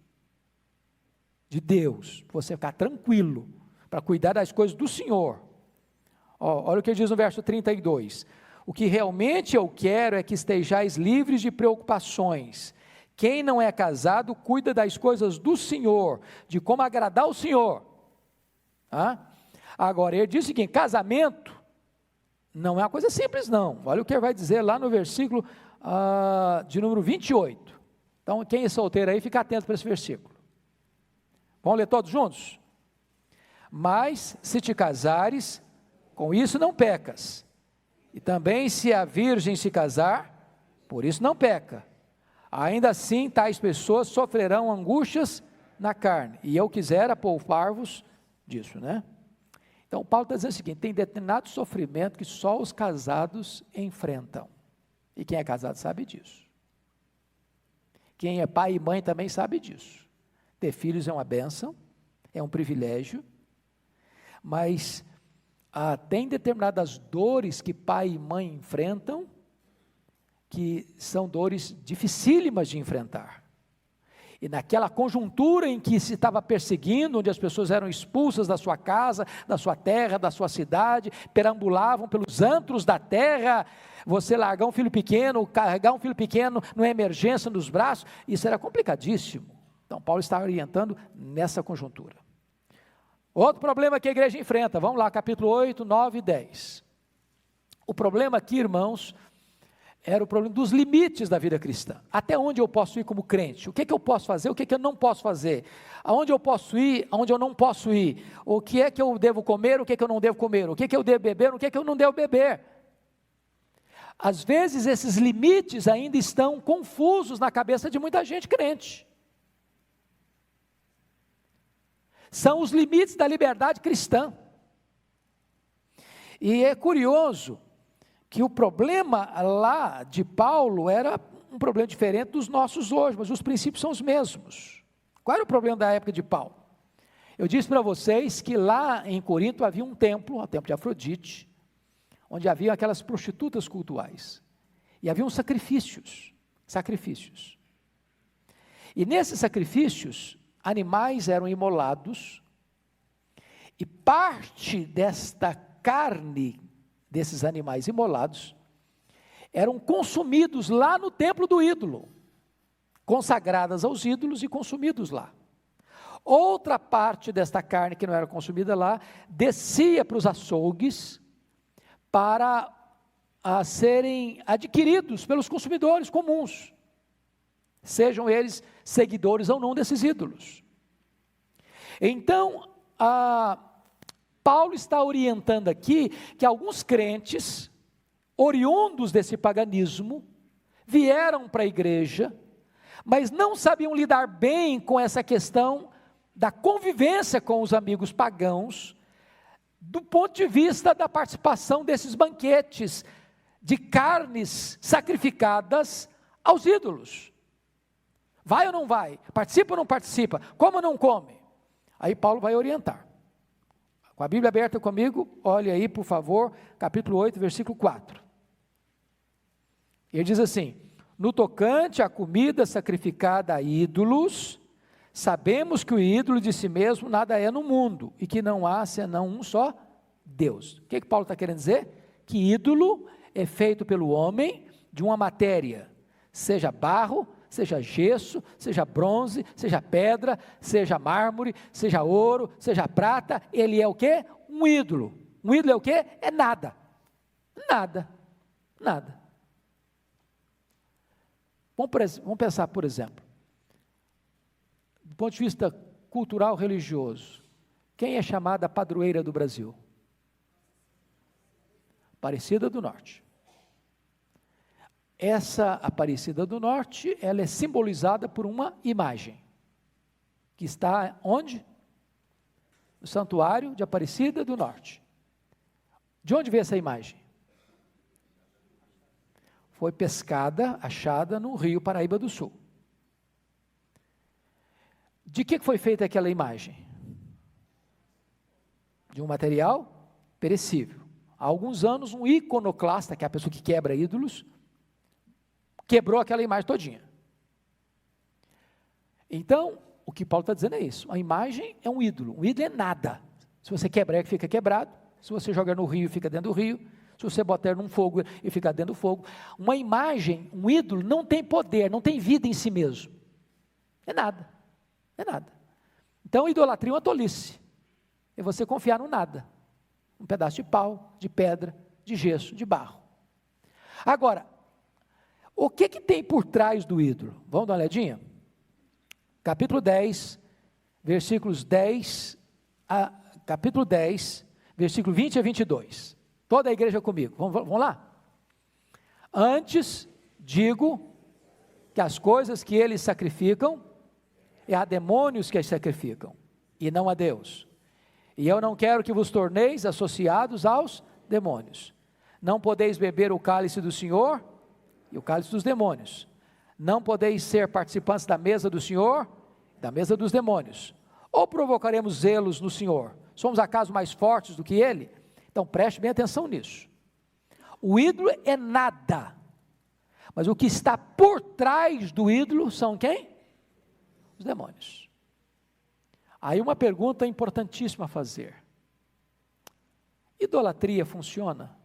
De Deus, para você ficar tranquilo, para cuidar das coisas do Senhor. Olha o que ele diz no verso 32. O que realmente eu quero é que estejais livres de preocupações. Quem não é casado cuida das coisas do Senhor, de como agradar o Senhor. Agora, ele diz o seguinte: casamento não é uma coisa simples não. Olha o que ele vai dizer lá no versículo de número 28. Então, quem é solteiro aí, fica atento para esse versículo. Vamos ler todos juntos? Mas, se te casares, com isso não pecas. E também se a virgem se casar, por isso não peca. Ainda assim, tais pessoas sofrerão angústias na carne. E eu quisera poupar-vos disso, né? Então Paulo está dizendo o seguinte: tem determinado sofrimento que só os casados enfrentam, e quem é casado sabe disso, quem é pai e mãe também sabe disso. Ter filhos é uma bênção, é um privilégio, mas tem determinadas dores que pai e mãe enfrentam, que são dores dificílimas de enfrentar. E naquela conjuntura em que se estava perseguindo, onde as pessoas eram expulsas da sua casa, da sua terra, da sua cidade, perambulavam pelos antros da terra, você largar um filho pequeno, carregar um filho pequeno numa emergência nos braços, isso era complicadíssimo. Então Paulo está orientando nessa conjuntura. Outro problema que a igreja enfrenta, vamos lá, capítulo 8, 9 e 10. O problema aqui, irmãos, era o problema dos limites da vida cristã. Até onde eu posso ir como crente? O que eu posso fazer? O que eu não posso fazer? Aonde eu posso ir? Aonde eu não posso ir? O que é que eu devo comer? O que é que eu não devo comer? O que é que eu devo beber? O que é que eu não devo beber? Às vezes esses limites ainda estão confusos na cabeça de muita gente crente. São os limites da liberdade cristã. E é curioso que o problema lá de Paulo era um problema diferente dos nossos hoje, mas os princípios são os mesmos. Qual era o problema da época de Paulo? Eu disse para vocês que lá em Corinto havia um templo, o templo de Afrodite, onde havia aquelas prostitutas cultuais, e haviam sacrifícios. E nesses sacrifícios, animais eram imolados, e parte desta carne desses animais imolados, eram consumidos lá no templo do ídolo, consagradas aos ídolos e consumidos lá. Outra parte desta carne que não era consumida lá, descia para os açougues, para serem adquiridos pelos consumidores comuns, sejam eles seguidores ou não desses ídolos. Então, Paulo está orientando aqui que alguns crentes, oriundos desse paganismo, vieram para a igreja, mas não sabiam lidar bem com essa questão da convivência com os amigos pagãos, do ponto de vista da participação desses banquetes de carnes sacrificadas aos ídolos. Vai ou não vai? Participa ou não participa? Come ou não come? Aí Paulo vai orientar. Com a Bíblia aberta comigo, olhe aí, por favor, capítulo 8, versículo 4. Ele diz assim: no tocante à comida sacrificada a ídolos, sabemos que o ídolo de si mesmo nada é no mundo, e que não há senão um só Deus. O que Paulo está querendo dizer? Que ídolo é feito pelo homem de uma matéria, seja barro, seja gesso, seja bronze, seja pedra, seja mármore, seja ouro, seja prata, ele é o quê? Um ídolo. Um ídolo é o quê? É nada. Nada. Vamos pensar, por exemplo, do ponto de vista cultural religioso, quem é chamada a padroeira do Brasil? Aparecida do Norte. Essa Aparecida do Norte, ela é simbolizada por uma imagem, que está onde? No santuário de Aparecida do Norte. De onde veio essa imagem? Foi pescada, achada no rio Paraíba do Sul. De que foi feita aquela imagem? De um material perecível. Há alguns anos, um iconoclasta, que é a pessoa que quebra ídolos, quebrou aquela imagem todinha. Então, o que Paulo está dizendo é isso: a imagem é um ídolo é nada. Se você quebrar, fica quebrado. Se você jogar no rio, fica dentro do rio. Se você botar num fogo, e fica dentro do fogo. Uma imagem, um ídolo, não tem poder, não tem vida em si mesmo. É nada. Então, idolatria é uma tolice. É você confiar no nada. Um pedaço de pau, de pedra, de gesso, de barro. Agora, o que tem por trás do ídolo? Vamos dar uma olhadinha? Capítulo 10, versículos 10, capítulo 10, versículo 20 a 22. Toda a igreja comigo, vamos lá? Antes, digo que as coisas que eles sacrificam, é a demônios que as sacrificam, e não a Deus. E eu não quero que vos torneis associados aos demônios. Não podeis beber o cálice do Senhor e o cálice dos demônios. Não podeis ser participantes da mesa do Senhor, da mesa dos demônios. Ou provocaremos zelos no Senhor? Somos acaso mais fortes do que Ele? Então preste bem atenção nisso. O ídolo é nada, mas o que está por trás do ídolo são quem? Os demônios. Aí uma pergunta importantíssima a fazer: idolatria funciona?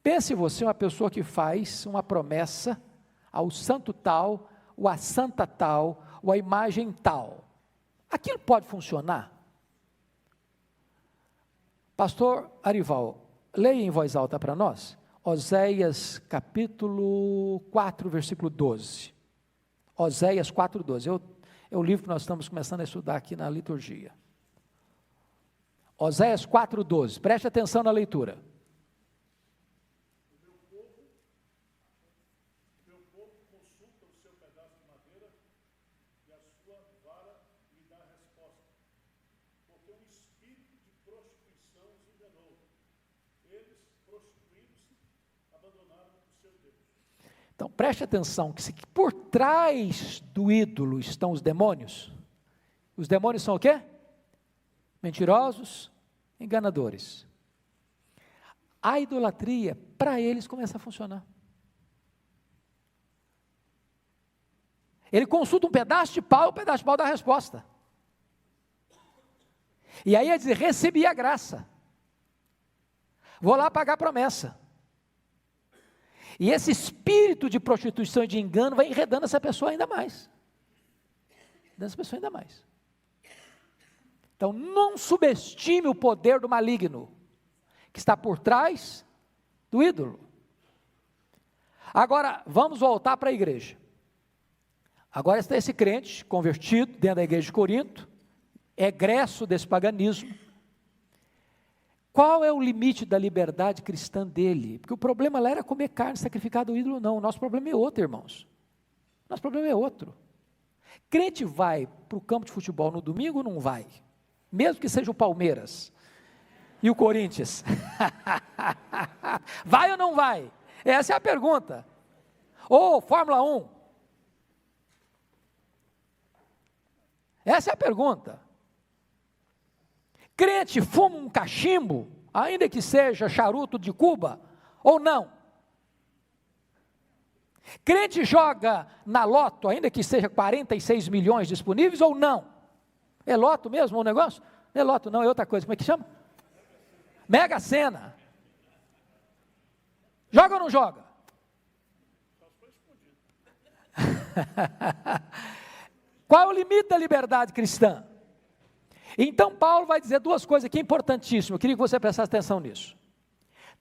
Pense você uma pessoa que faz uma promessa ao santo tal, ou à santa tal, ou à imagem tal. Aquilo pode funcionar? Pastor Arival, leia em voz alta para nós, Oséias capítulo 4, versículo 12. Oséias 4, 12. É o livro que nós estamos começando a estudar aqui na liturgia. Oséias 4, 12. Preste atenção na leitura. Então, preste atenção, que se por trás do ídolo estão os demônios são o quê? Mentirosos, enganadores. A idolatria, para eles, começa a funcionar. Ele consulta um pedaço de pau, o pedaço de pau dá a resposta. E aí ele diz, recebi a graça. Vou lá pagar a promessa. E esse espírito de prostituição e de engano vai enredando essa pessoa ainda mais. Então, não subestime o poder do maligno, que está por trás do ídolo. Agora, vamos voltar para a igreja. Agora está esse crente, convertido, dentro da igreja de Corinto, egresso desse paganismo. Qual é o limite da liberdade cristã dele? Porque o problema lá era comer carne sacrificada ao ídolo, não. O nosso problema é outro, irmãos. Nosso problema é outro. Crente vai para o campo de futebol no domingo ou não vai? Mesmo que seja o Palmeiras e o Corinthians. Vai ou não vai? Essa é a pergunta. Ou Fórmula 1. Essa é a pergunta. Crente fuma um cachimbo, ainda que seja charuto de Cuba, ou não? Crente joga na loto, ainda que seja 46 milhões disponíveis, ou não? É loto mesmo o negócio? Não é loto não, é outra coisa, como é que chama? Mega Sena. Joga ou não joga? Qual é o limite da liberdade cristã? Então Paulo vai dizer duas coisas aqui importantíssimas, eu queria que você prestasse atenção nisso.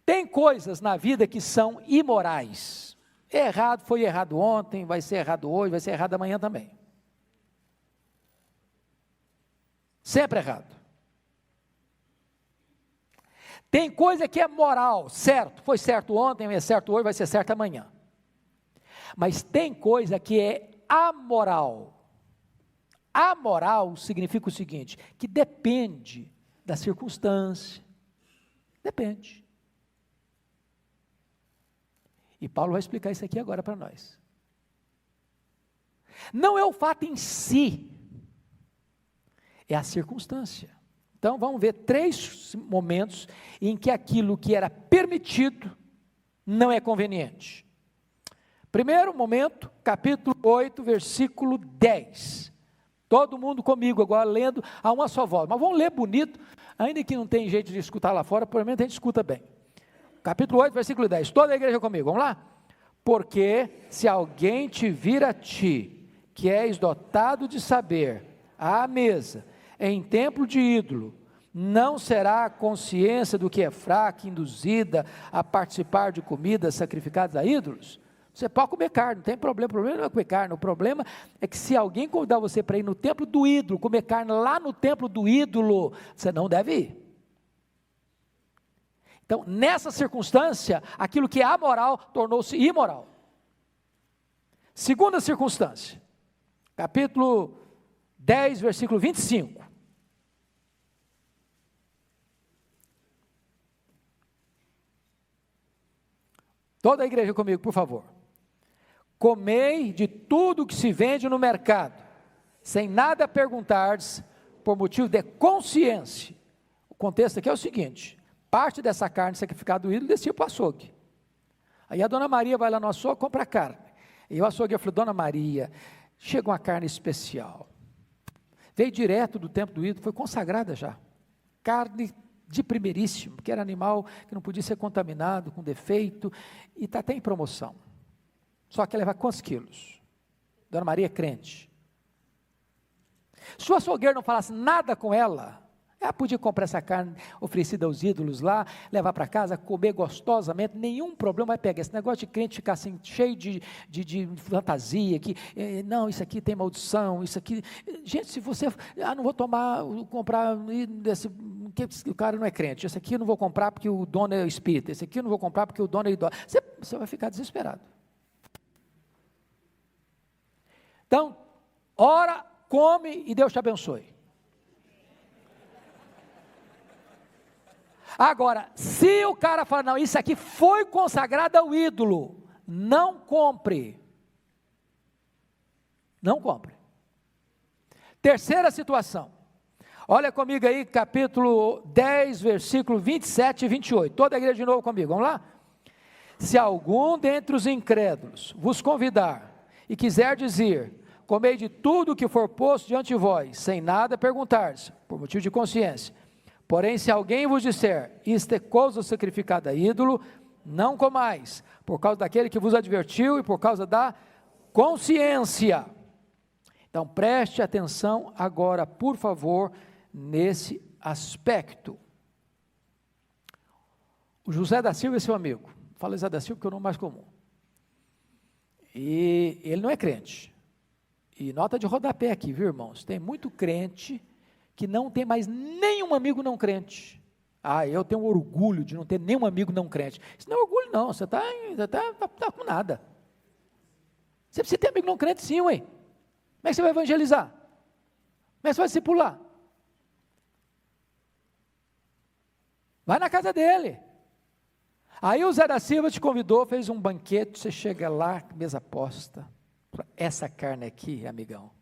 Tem coisas na vida que são imorais. É errado, foi errado ontem, vai ser errado hoje, vai ser errado amanhã também. Sempre errado. Tem coisa que é moral, certo, foi certo ontem, é certo hoje, vai ser certo amanhã. Mas tem coisa que é amoral. Amoral significa o seguinte, que depende da circunstância, depende. E Paulo vai explicar isso aqui agora para nós. Não é o fato em si, é a circunstância. Então vamos ver 3 momentos em que aquilo que era permitido não é conveniente. Primeiro momento, capítulo 8, versículo 10. Todo mundo comigo agora lendo a uma só voz, mas vamos ler bonito, ainda que não tem jeito de escutar lá fora, pelo menos a gente escuta bem. Capítulo 8, versículo 10, toda a igreja comigo, vamos lá? Porque se alguém te vir a ti, que és dotado de saber, à mesa, em templo de ídolo, não será a consciência do que é fraca, induzida a participar de comidas sacrificadas a ídolos? Você pode comer carne, não tem problema, o problema não é comer carne, o problema é que se alguém convidar você para ir no templo do ídolo, comer carne lá no templo do ídolo, você não deve ir. Então, nessa circunstância, aquilo que é amoral tornou-se imoral. Segunda circunstância, capítulo 10, versículo 25. Toda a igreja comigo, por favor. Comei de tudo que se vende no mercado, sem nada perguntardes, por motivo de consciência. contexto aqui é o seguinte: parte dessa carne sacrificada do ídolo descia para o açougue. Aí a dona Maria vai lá no açougue, compra a carne. E o açougue falou: Dona Maria, chega uma carne especial. Veio direto do templo do ídolo, foi consagrada já. Carne de primeiríssimo, que era animal que não podia ser contaminado, com defeito, e está até em promoção. Só que leva quantos quilos? Dona Maria é crente. Se o açougueiro não falasse nada com ela podia comprar essa carne oferecida aos ídolos lá, levar para casa, comer gostosamente, nenhum problema vai pegar. Esse negócio de crente ficar assim, cheio de fantasia, que não, isso aqui tem maldição, isso aqui... Gente, se você... não vou comprar desse... O cara não é crente, esse aqui eu não vou comprar porque o dono é espírita, esse aqui eu não vou comprar porque o dono é idólatra. Você vai ficar desesperado. Então, ora, come e Deus te abençoe. Agora, se o cara falar, não, isso aqui foi consagrado ao ídolo, não compre. Não compre. Terceira situação. Olha comigo aí, capítulo 10, versículo 27 e 28. Toda a igreja de novo comigo, vamos lá? Se algum dentre os incrédulos vos convidar e quiser dizer, comei de tudo que for posto diante de vós, sem nada perguntar-se, por motivo de consciência. Porém, se alguém vos disser, isto é coisa sacrificada a ídolo, não comais, por causa daquele que vos advertiu e por causa da consciência. Então, preste atenção agora, por favor, nesse aspecto. O José da Silva é seu amigo. Fala José da Silva porque é o nome mais comum. E ele não é crente. E nota de rodapé aqui, viu, irmãos? Tem muito crente que não tem mais nenhum amigo não crente. Eu tenho orgulho de não ter nenhum amigo não crente. Isso não é orgulho não, você está com nada. Você precisa ter amigo não crente sim, ué. Como é que você vai evangelizar? Como é que você vai discipular? Vai na casa dele. Aí o Zé da Silva te convidou, fez um banquete, você chega lá, mesa posta. Essa carne aqui, amigão,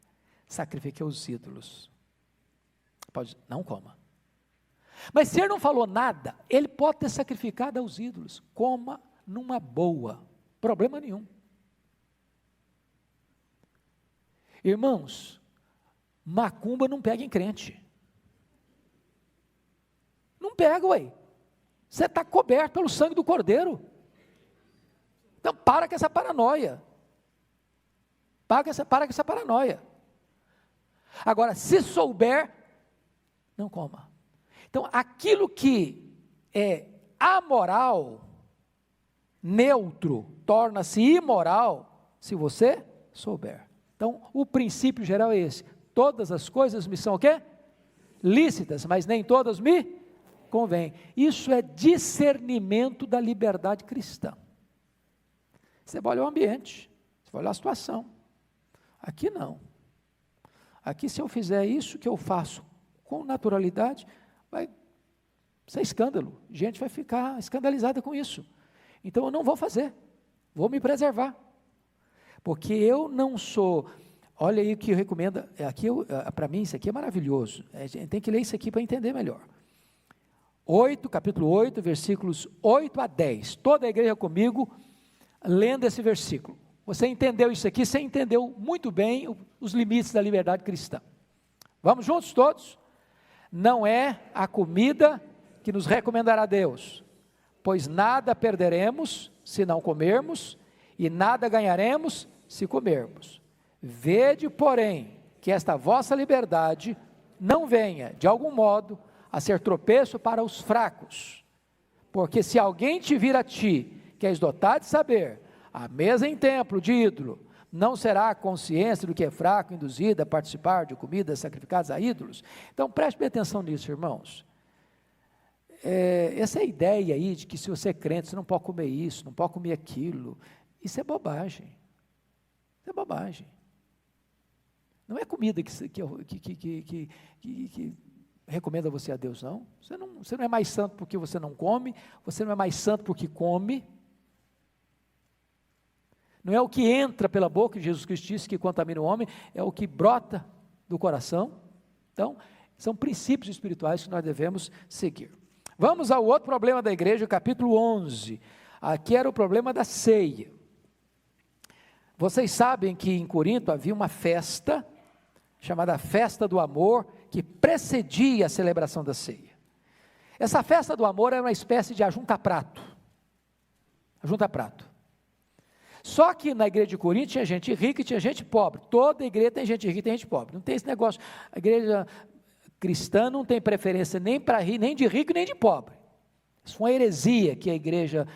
sacrifiquei os ídolos. Não coma. Mas se ele não falou nada, ele pode ter sacrificado aos ídolos. Coma numa boa, problema nenhum. Irmãos, macumba não pega em crente. Não pega, ué. Você está coberto pelo sangue do Cordeiro. Então para com essa paranoia. Para com essa paranoia. Agora, se souber, não coma. Então, aquilo que é amoral, neutro, torna-se imoral, se você souber. Então, o princípio geral é esse. Todas as coisas me são o quê? Lícitas, mas nem todas me convêm. Isso é discernimento da liberdade cristã. Você vai olhar o ambiente, você vai olhar a situação. Aqui não. Aqui, se eu fizer isso que eu faço com naturalidade, vai ser escândalo. Gente vai ficar escandalizada com isso. Então eu não vou fazer. Vou me preservar. Porque eu não sou... Olha aí o que eu recomendo. Para mim, isso aqui é maravilhoso. A gente tem que ler isso aqui para entender melhor. Capítulo 8, versículos 8 a 10. Toda a igreja comigo, lendo esse versículo. Você entendeu isso aqui, você entendeu muito bem os limites da liberdade cristã. Vamos juntos todos? Não é a comida que nos recomendará Deus, pois nada perderemos se não comermos, e nada ganharemos se comermos. Vede, porém, que esta vossa liberdade não venha, de algum modo, a ser tropeço para os fracos. Porque se alguém te vir a ti, que és dotado de saber, a mesa em templo de ídolo, não será a consciência do que é fraco induzida a participar de comidas sacrificadas a ídolos? Então preste bem atenção nisso, irmãos. Essa ideia aí de que se você é crente, você não pode comer isso, não pode comer aquilo, isso é bobagem. Isso é bobagem. Não é comida que recomenda você a Deus, não. Você não é mais santo porque você não come, você não é mais santo porque come. Não é o que entra pela boca, Jesus Cristo disse que contamina o homem, é o que brota do coração. Então, São princípios espirituais que nós devemos seguir. Vamos ao outro problema da igreja, capítulo 11. Aqui era o problema da ceia. Vocês sabem que em Corinto havia uma festa, chamada Festa do Amor, que precedia a celebração da ceia. Essa Festa do Amor era uma espécie de ajunta-prato. Ajunta-prato. Só que na igreja de Corinto tinha gente rica e tinha gente pobre. Toda igreja tem gente rica e tem gente pobre. Não tem esse negócio. A igreja cristã não tem preferência nem para nem de rico nem de pobre. Isso foi uma heresia que a igreja,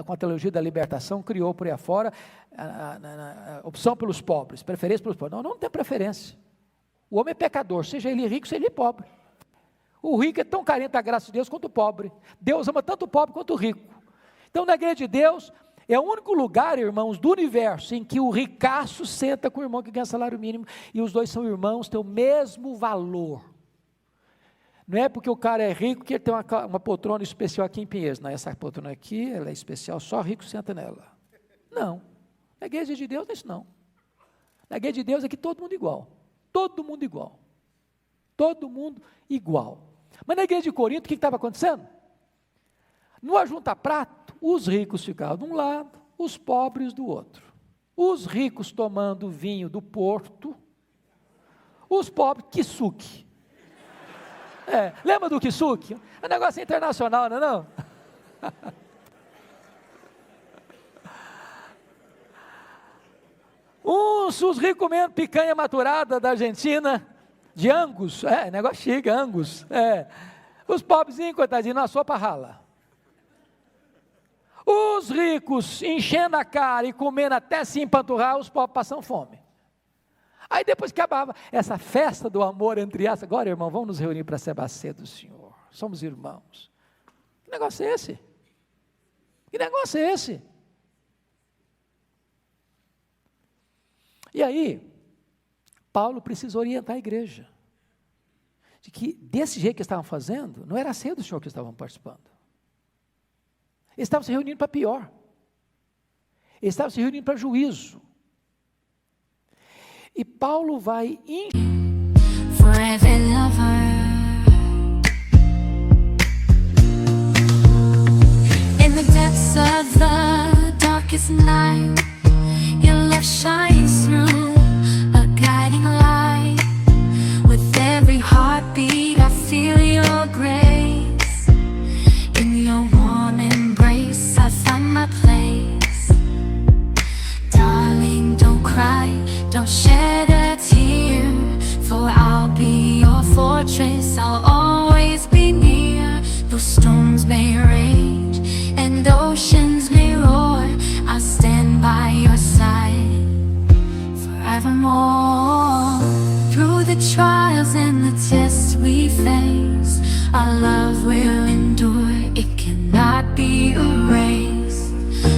com a teologia da libertação, criou por aí afora, a opção pelos pobres, preferência pelos pobres. Não tem preferência. O homem é pecador, seja ele rico, seja ele pobre. O rico é tão carente da graça de Deus quanto o pobre. Deus ama tanto o pobre quanto o rico. Então, na igreja de Deus, é o único lugar, irmãos, do universo em que o ricaço senta com o irmão que ganha salário mínimo e os dois são irmãos, têm o mesmo valor. Não é porque o cara é rico que ele tem uma poltrona especial aqui em Pinheiros. Não, essa poltrona aqui, ela é especial, só rico senta nela. Não. Na igreja de Deus não é isso não. Na igreja de Deus é que todo mundo igual. Todo mundo igual. Todo mundo igual. Mas na igreja de Corinto, o que estava acontecendo? No ajunta-prato, os ricos ficavam de um lado, os pobres do outro. Os ricos tomando vinho do porto, os pobres, kisuke. Lembra do kisuke? É um negócio internacional, não é não? Os ricos comendo picanha maturada da Argentina, de Angus, negócio chique, Angus. Os pobrezinhos, coitadinhos, na sopa rala. Os ricos enchendo a cara e comendo até se empanturrar, os pobres passam fome. Aí depois que acabava essa festa do amor entre as, agora irmão, vamos nos reunir para ser ceia do Senhor, somos irmãos. Que negócio é esse? Que negócio é esse? E aí, Paulo precisa orientar a igreja, de que desse jeito que estavam fazendo, não era a ceia do Senhor que estavam participando. Eles estavam se reunindo para pior. Eles estavam se reunindo para juízo. E Paulo vai Forever lover. In the depths of the darkest night, your love shines through, a guiding light. With every heartbeat I feel your grace. In your warm embrace I find my place. Darling, don't cry, don't shed a tear, for I'll be your fortress, I'll always be near. Though storms may rage and oceans may roar, I'll stand by your side forevermore. Through the trials and the tests we face, our love will endure, it cannot be erased.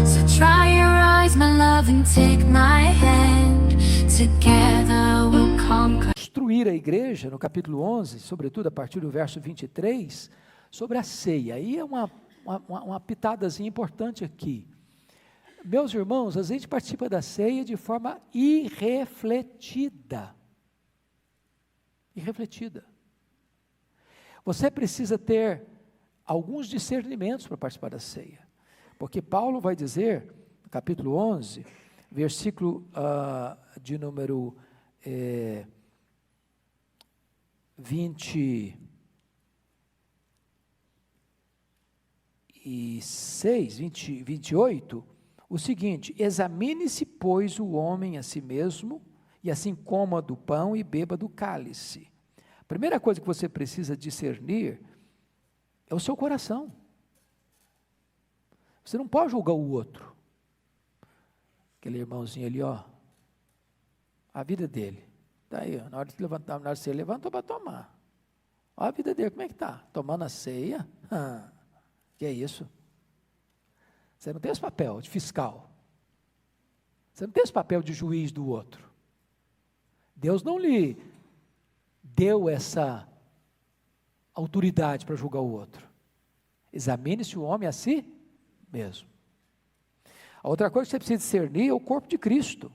So dry your eyes, my love, and take my hand. Together we'll conquer. Instruir a igreja, no capítulo 11, sobretudo a partir do verso 23, sobre a ceia. Aí é uma pitadazinha importante aqui. Meus irmãos, a gente participa da ceia de forma irrefletida. Irrefletida. Você precisa ter alguns discernimentos para participar da ceia. Porque Paulo vai dizer, no capítulo 11, versículo de número 28, o seguinte: examine-se, pois, o homem a si mesmo, e assim coma do pão e beba do cálice. A primeira coisa que você precisa discernir é o seu coração. Você não pode julgar o outro. Aquele irmãozinho ali, a vida dele. Está aí, na hora de levantar, na hora de você levantou para tomar. Olha a vida dele, como é que está? Tomando a ceia? Que é isso? Você não tem esse papel de fiscal. Você não tem esse papel de juiz do outro. Deus não lhe deu essa autoridade para julgar o outro. Examine-se o homem a si mesmo. A outra coisa que você precisa discernir é o corpo de Cristo.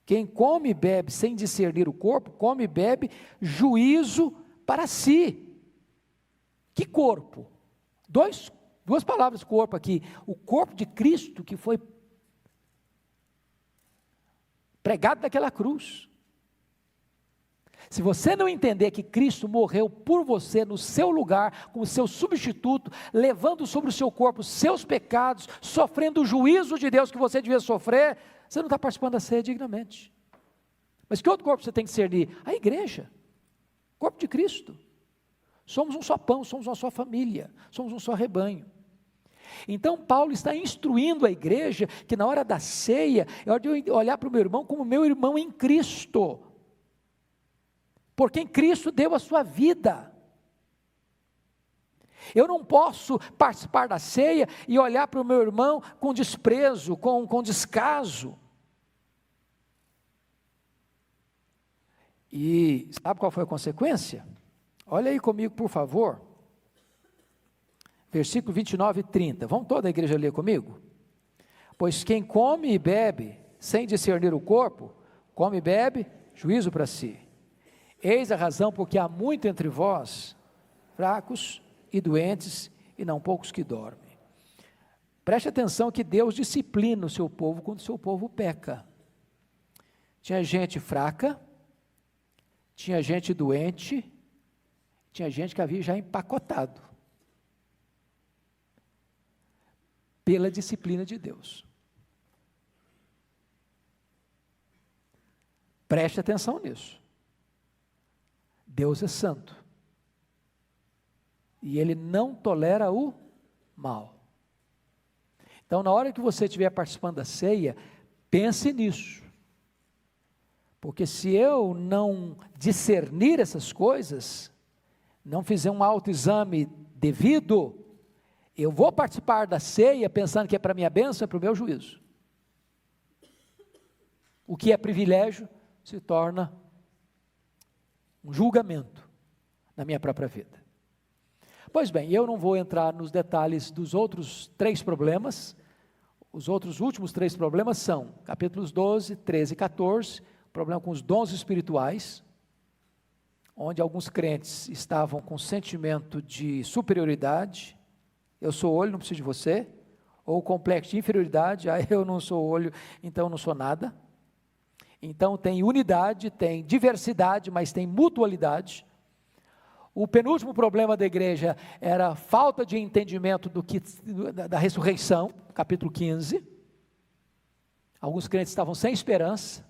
Quem come e bebe sem discernir o corpo, come e bebe juízo para si. Que corpo? Duas palavras corpo aqui. O corpo de Cristo que foi pregado naquela cruz. Se você não entender que Cristo morreu por você no seu lugar, como seu substituto, levando sobre o seu corpo os seus pecados, sofrendo o juízo de Deus que você devia sofrer, você não está participando da ceia dignamente. Mas que outro corpo você tem que discernir? A igreja, o corpo de Cristo. Somos um só pão, somos uma só família, somos um só rebanho. Então Paulo está instruindo a igreja que na hora da ceia, é hora de eu olhar para o meu irmão como meu irmão em Cristo. Porque em Cristo deu a sua vida. Eu não posso participar da ceia e olhar para o meu irmão com desprezo, com descaso. E sabe qual foi a consequência? Olha aí comigo, por favor. Versículo 29 e 30. Vamos toda a igreja ler comigo? Pois quem come e bebe, sem discernir o corpo, come e bebe, juízo para si. Eis a razão porque há muito entre vós, fracos e doentes, e não poucos que dormem. Preste atenção que Deus disciplina o seu povo quando o seu povo peca. Tinha gente fraca, tinha gente doente, tinha gente que havia já empacotado. Pela disciplina de Deus. Preste atenção nisso. Deus é santo. E Ele não tolera o mal. Então, na hora que você estiver participando da ceia, pense nisso. Porque se eu não discernir essas coisas, não fizer um autoexame devido, eu vou participar da ceia pensando que é para minha bênção, é para o meu juízo. O que é privilégio se torna um julgamento na minha própria vida. Pois bem, eu não vou entrar nos detalhes dos outros 3 problemas. Os últimos 3 problemas são capítulos 12, 13 e 14, problema com os dons espirituais, onde alguns crentes estavam com sentimento de superioridade. Eu sou olho, não preciso de você. Ou complexo de inferioridade, eu não sou olho, então não sou nada. Então tem unidade, tem diversidade, mas tem mutualidade. O penúltimo problema da igreja era a falta de entendimento da ressurreição, capítulo 15. Alguns crentes estavam sem esperança.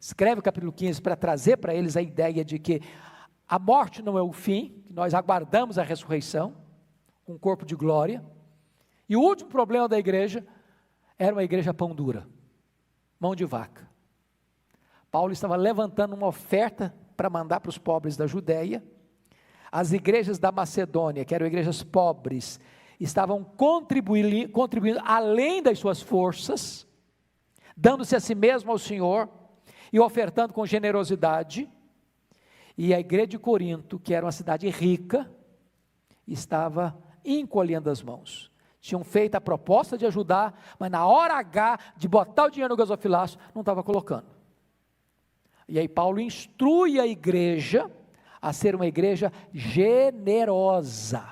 Escreve o capítulo 15 para trazer para eles a ideia de que a morte não é o fim, que nós aguardamos a ressurreição, um corpo de glória. E o último problema da igreja era uma igreja pão dura, mão de vaca. Paulo estava levantando uma oferta para mandar para os pobres da Judéia. As igrejas da Macedônia, que eram igrejas pobres, estavam contribuindo além das suas forças, dando-se a si mesmo ao Senhor, e ofertando com generosidade. E a igreja de Corinto, que era uma cidade rica, estava encolhendo as mãos. tinham feito a proposta de ajudar, mas na hora H de botar o dinheiro no gasofilácio, não estava colocando. E aí Paulo instrui a igreja a ser uma igreja generosa,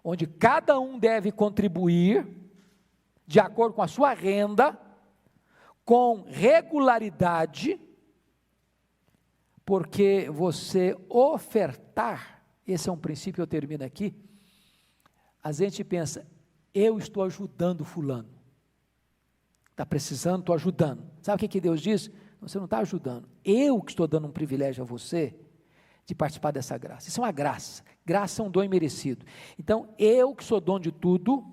onde cada um deve contribuir de acordo com a sua renda, com regularidade, porque você ofertar, esse é um princípio, eu termino aqui, a gente pensa, eu estou ajudando fulano, está precisando, estou ajudando. Sabe o que Deus diz? Você não está ajudando, eu que estou dando um privilégio a você, de participar dessa graça. Isso é uma graça, graça é um dom imerecido. Então, eu que sou dono de tudo,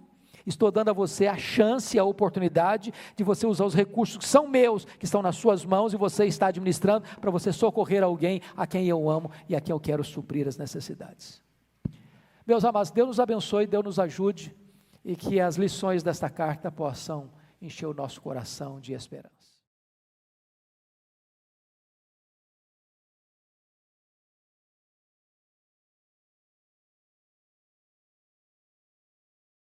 estou dando a você a chance, a oportunidade de você usar os recursos que são meus, que estão nas suas mãos e você está administrando para você socorrer alguém a quem eu amo e a quem eu quero suprir as necessidades. Meus amados, Deus nos abençoe, Deus nos ajude e que as lições desta carta possam encher o nosso coração de esperança.